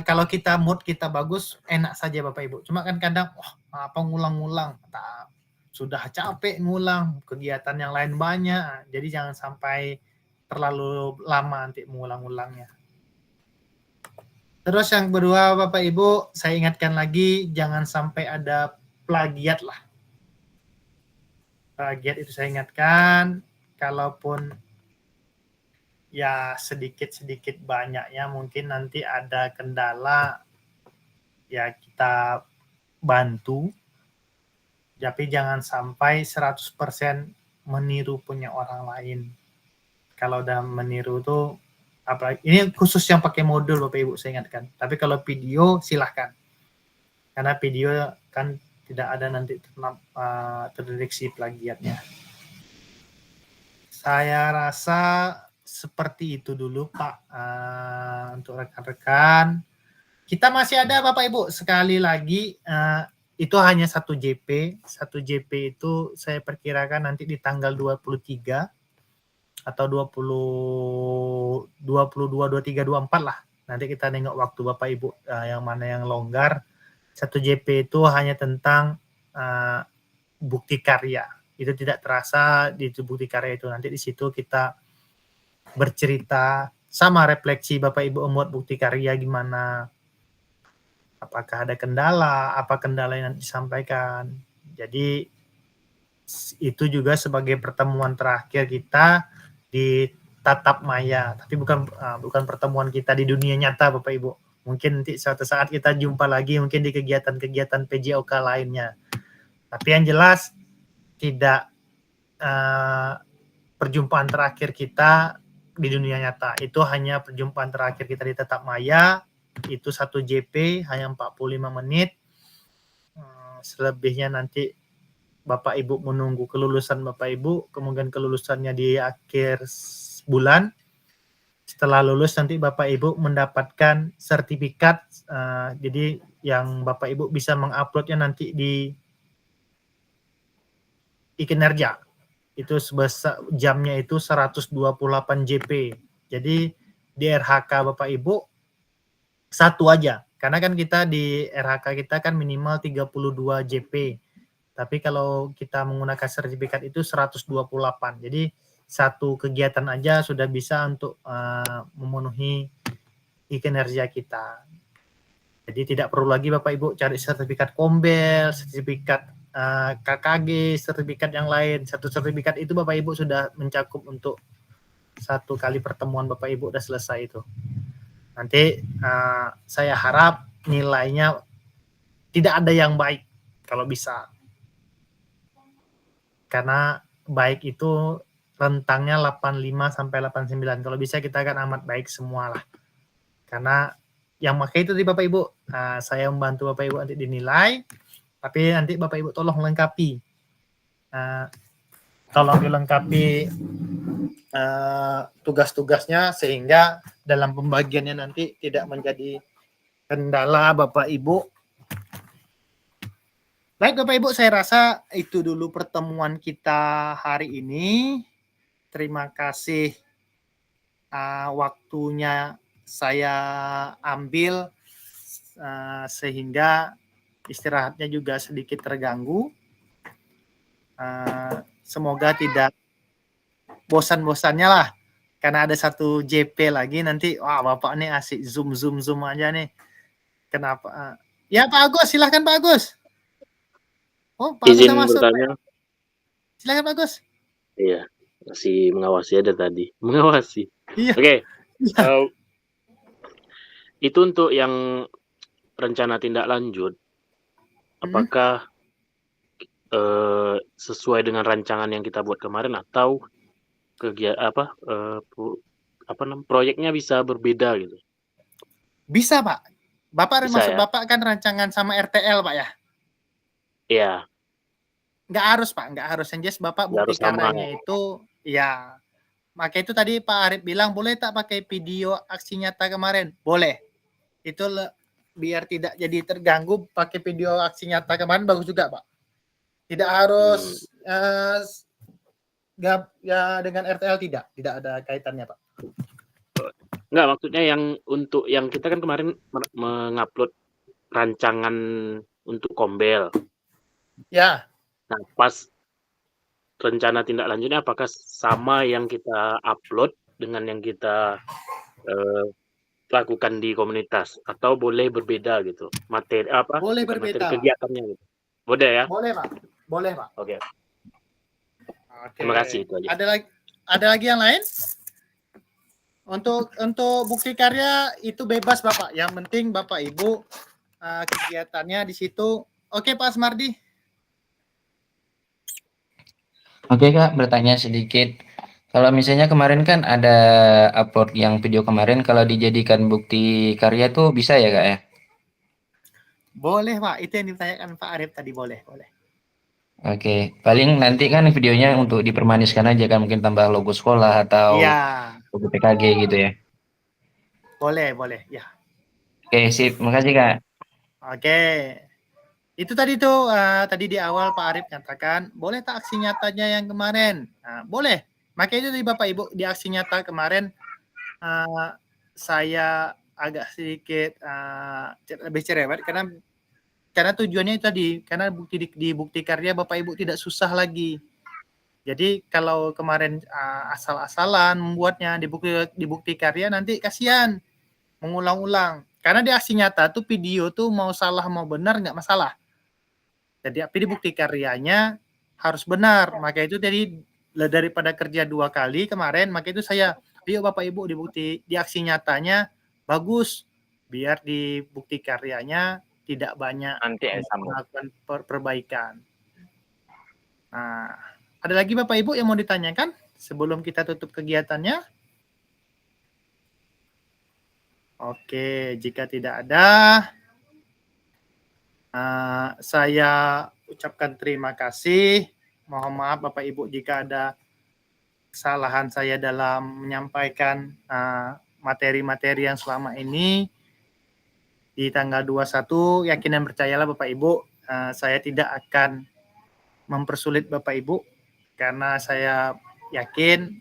kalau kita mood kita bagus, enak saja Bapak Ibu. Cuma kan kadang, apa ngulang-ngulang, sudah capek ngulang, kegiatan yang lain banyak. Jadi jangan sampai terlalu lama nanti mengulang-ulangnya. Terus yang kedua Bapak Ibu, saya ingatkan lagi, jangan sampai ada plagiat lah. Plagiat itu saya ingatkan, kalaupun ya sedikit-sedikit banyaknya mungkin nanti ada kendala, ya kita bantu, tapi jangan sampai 100% meniru punya orang lain. Kalau udah meniru tuh, apalagi ini khusus yang pakai modul Bapak Ibu saya ingatkan, tapi kalau video silahkan. karena video kan tidak ada nanti terdeteksi plagiatnya. Saya rasa seperti itu dulu Pak, untuk rekan-rekan. Kita masih ada Bapak Ibu, sekali lagi itu hanya 1 JP. 1 JP itu saya perkirakan nanti di tanggal 23 atau 22, 23, 24 lah. Nanti kita nengok waktu Bapak Ibu yang mana yang longgar. 1 JP itu hanya tentang bukti karya. Itu tidak terasa di bukti karya itu. Nanti di situ kita bercerita sama refleksi Bapak Ibu membuat bukti karya gimana. Apakah ada kendala, apa kendala yang disampaikan. Jadi itu juga sebagai pertemuan terakhir kita di tatap maya, tapi bukan pertemuan kita di dunia nyata Bapak Ibu. Mungkin nanti suatu saat kita jumpa lagi mungkin di kegiatan-kegiatan PJOK lainnya. Tapi yang jelas tidak perjumpaan terakhir kita di dunia nyata. Itu hanya perjumpaan terakhir kita di tatap maya. Itu 1 JP hanya 45 menit. Selebihnya nanti Bapak Ibu menunggu kelulusan Bapak Ibu, kemudian kelulusannya di akhir bulan. Setelah lulus nanti Bapak Ibu mendapatkan sertifikat. Jadi yang Bapak Ibu bisa menguploadnya nanti di e-kinerja. Itu sebesar jamnya itu 128 JP. Jadi di RHK Bapak Ibu satu aja, karena kan kita di RHK kita kan minimal 32 JP, tapi kalau kita menggunakan sertifikat itu 128, jadi satu kegiatan aja sudah bisa untuk memenuhi e-kinerja kita. Jadi tidak perlu lagi Bapak Ibu cari sertifikat Kombel, sertifikat KKG, sertifikat yang lain. Satu sertifikat itu Bapak Ibu sudah mencakup untuk 1 kali pertemuan Bapak Ibu udah selesai itu. Nanti saya harap nilainya tidak ada yang baik kalau bisa. Karena baik itu rentangnya 85 sampai 89. Kalau bisa kita kan amat baik semua lah. Karena yang pakai itu di Bapak Ibu, saya membantu Bapak Ibu nanti dinilai, tapi nanti Bapak Ibu tolong lengkapi. Tolong dilengkapi tugas-tugasnya sehingga dalam pembagiannya nanti tidak menjadi kendala Bapak Ibu. Baik Bapak Ibu, saya rasa itu dulu pertemuan kita hari ini. Terima kasih waktunya saya ambil sehingga istirahatnya juga sedikit terganggu. Semoga tidak bosan-bosannya lah, karena ada 1 JP lagi nanti. Wah Bapak nih asik zoom aja nih. Kenapa? Ya Pak Agus, silahkan Pak Agus. Oh Pak Agus Izin udah masuk. bertanya. Silahkan Pak Agus. Iya, masih mengawasi ada tadi. Mengawasi. Iya. Oke. Itu untuk yang rencana tindak lanjut. Apakah sesuai dengan rancangan yang kita buat kemarin atau proyeknya bisa berbeda gitu? Bisa Pak. Bapak Bisa, maksud ya? Bapak kan rancangan sama RTL Pak ya? Iya. Nggak harus Pak, nggak harus. Yang jelas Bapak Nggak bukti harus sama. karyanya itu ya. Maka itu tadi Pak Arif bilang boleh tak pakai video aksi nyata kemarin? Boleh. Itu biar tidak jadi terganggu, pakai video aksi nyata kemarin bagus juga Pak. Tidak harus ya dengan RTL, tidak ada kaitannya Pak. Enggak, maksudnya yang untuk yang kita kan kemarin mengupload rancangan untuk Kombel. Ya. Nah, pas rencana tindak lanjutnya apakah sama yang kita upload dengan yang kita lakukan di komunitas atau boleh berbeda gitu? Materi apa? Boleh Bukan berbeda. materi kegiatannya gitu. Boleh ya? Boleh Pak. Boleh Pak. Oke. Oke. Terima kasih, itu aja. Ada lagi yang lain? Untuk bukti karya itu bebas Bapak. Yang penting Bapak Ibu kegiatannya di situ. Oke Pak Asmardi. Oke Kak, bertanya sedikit. Kalau misalnya kemarin kan ada upload yang video kemarin, kalau dijadikan bukti karya tuh bisa ya Kak ya? Boleh Pak, itu yang ditanyakan Pak Arif tadi, boleh. Oke, paling nanti kan videonya untuk dipermaniskan aja kan, mungkin tambah logo sekolah atau Iya, logo PKG gitu ya. boleh, ya. Oke, sip. Makasih, Kak. Oke. Itu tadi tuh, tadi di awal Pak Arif katakan, boleh tak aksi nyatanya yang kemarin? Nah, boleh. Makanya itu tadi Bapak Ibu, di aksi nyata kemarin, saya agak sedikit lebih cerewet karena tujuannya itu tadi, karena di bukti karya Bapak Ibu tidak susah lagi. Jadi kalau kemarin asal-asalan membuatnya di bukti karya, nanti kasihan mengulang-ulang. Karena di aksi nyata tuh video tuh mau salah mau benar nggak masalah. Jadi tapi di bukti karyanya harus benar. Maka itu jadi daripada kerja 2 kali kemarin, maka itu saya, ayo Bapak Ibu di aksi nyatanya bagus, biar di bukti karyanya tidak banyak Nanti sambung. melakukan perbaikan. Nah, ada lagi Bapak Ibu yang mau ditanyakan sebelum kita tutup kegiatannya? Oke, jika tidak ada, saya ucapkan terima kasih. Mohon maaf Bapak Ibu jika ada kesalahan saya dalam menyampaikan materi-materi yang selama ini. Di tanggal 21, yakin dan percayalah Bapak Ibu, saya tidak akan mempersulit Bapak Ibu, karena saya yakin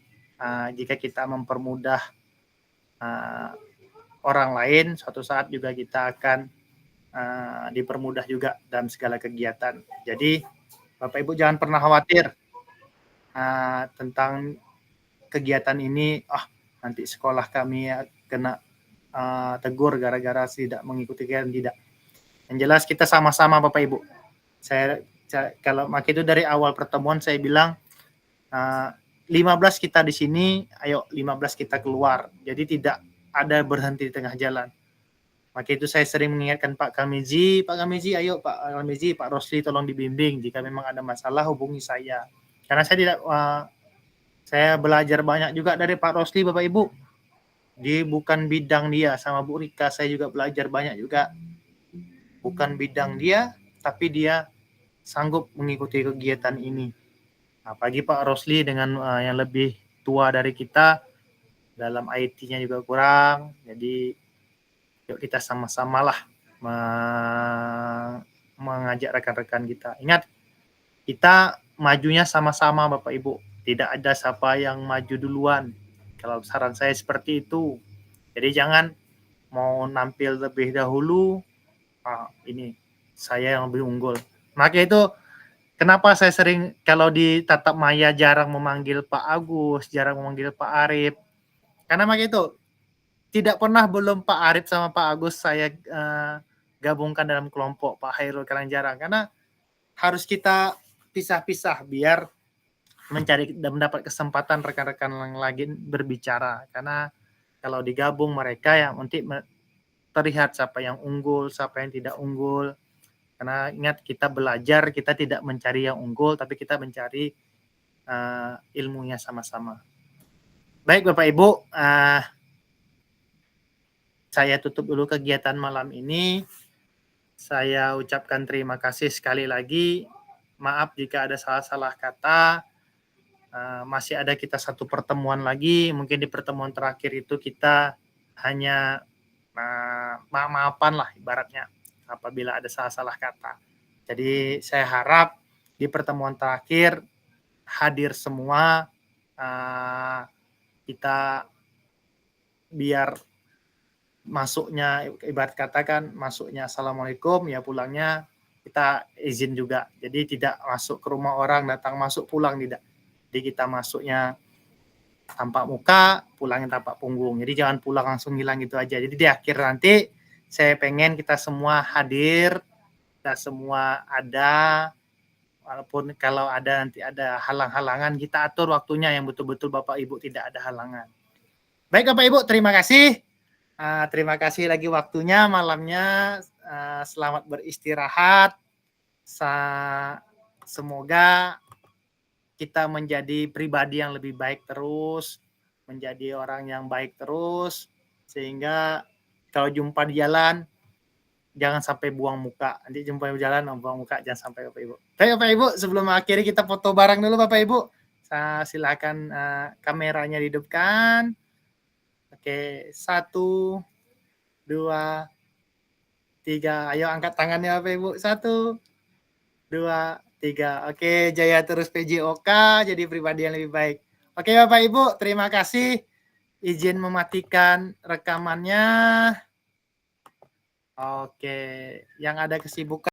jika kita mempermudah orang lain, suatu saat juga kita akan dipermudah juga dalam segala kegiatan. Jadi Bapak Ibu jangan pernah khawatir tentang kegiatan ini, nanti sekolah kami kena tegur gara-gara tidak mengikuti kegiatan, tidak. Yang jelas kita sama-sama Bapak Ibu. Saya kalau maka itu dari awal pertemuan saya bilang 15 kita di sini, ayo 15 kita keluar. Jadi tidak ada berhenti di tengah jalan. Maka itu saya sering mengingatkan Pak Kamizi, ayo Pak Kamizi, Pak Rosli tolong dibimbing. Jika memang ada masalah hubungi saya. Karena saya belajar banyak juga dari Pak Rosli Bapak Ibu. Dia bukan bidang dia, sama Bu Rika saya juga belajar banyak juga. Bukan bidang dia, tapi dia sanggup mengikuti kegiatan ini. Apalagi Pak Rosli dengan yang lebih tua dari kita, dalam IT-nya juga kurang, jadi yuk kita sama-samalah mengajak rekan-rekan kita. Ingat, kita majunya sama-sama Bapak Ibu, tidak ada siapa yang maju duluan. Kalau saran saya seperti itu. Jadi jangan mau nampil lebih dahulu, ini saya yang lebih unggul. Maka itu kenapa saya sering kalau di tatap maya jarang memanggil Pak Agus, jarang memanggil Pak Arif. Karena maka itu tidak pernah belum Pak Arif sama Pak Agus saya gabungkan dalam kelompok Pak Hairul, karena jarang. Karena harus kita pisah-pisah biar mencari dan mendapat kesempatan rekan-rekan yang lagi berbicara. Karena kalau digabung mereka yang nanti terlihat siapa yang unggul, siapa yang tidak unggul. Karena ingat, kita belajar, kita tidak mencari yang unggul, tapi kita mencari ilmunya sama-sama. Baik Bapak Ibu, saya tutup dulu kegiatan malam ini. Saya ucapkan terima kasih sekali lagi. Maaf jika ada salah-salah kata. Masih ada kita satu pertemuan lagi. Mungkin di pertemuan terakhir itu kita hanya maaf-maafan lah ibaratnya apabila ada salah-salah kata. Jadi saya harap di pertemuan terakhir hadir semua, kita biar masuknya ibarat katakan masuknya assalamualaikum, ya pulangnya kita izin juga. Jadi tidak masuk ke rumah orang, datang masuk pulang, tidak. Jadi kita masuknya tampak muka, pulangnya tampak punggung. Jadi jangan pulang langsung hilang gitu aja. Jadi di akhir nanti saya pengen kita semua hadir, kita semua ada, walaupun kalau ada nanti ada halang-halangan, kita atur waktunya yang betul-betul Bapak Ibu tidak ada halangan. Baik Bapak Ibu, terima kasih. Terima kasih lagi waktunya malamnya. Selamat beristirahat. Semoga kita menjadi pribadi yang lebih baik terus, menjadi orang yang baik terus, sehingga kalau jumpa di jalan jangan sampai buang muka. Nanti jumpa di jalan, buang muka, jangan sampai Bapak Ibu. Baik Bapak Ibu, sebelum akhiri kita foto bareng dulu Bapak Ibu. Silakan kameranya dihidupkan. Oke, 1, 2, 3. Ayo angkat tangannya Bapak Ibu. 1, 2, 3. Oke, jaya terus PJOK, jadi pribadi yang lebih baik. Oke Bapak Ibu, terima kasih. Izin mematikan rekamannya. Oke, yang ada kesibukan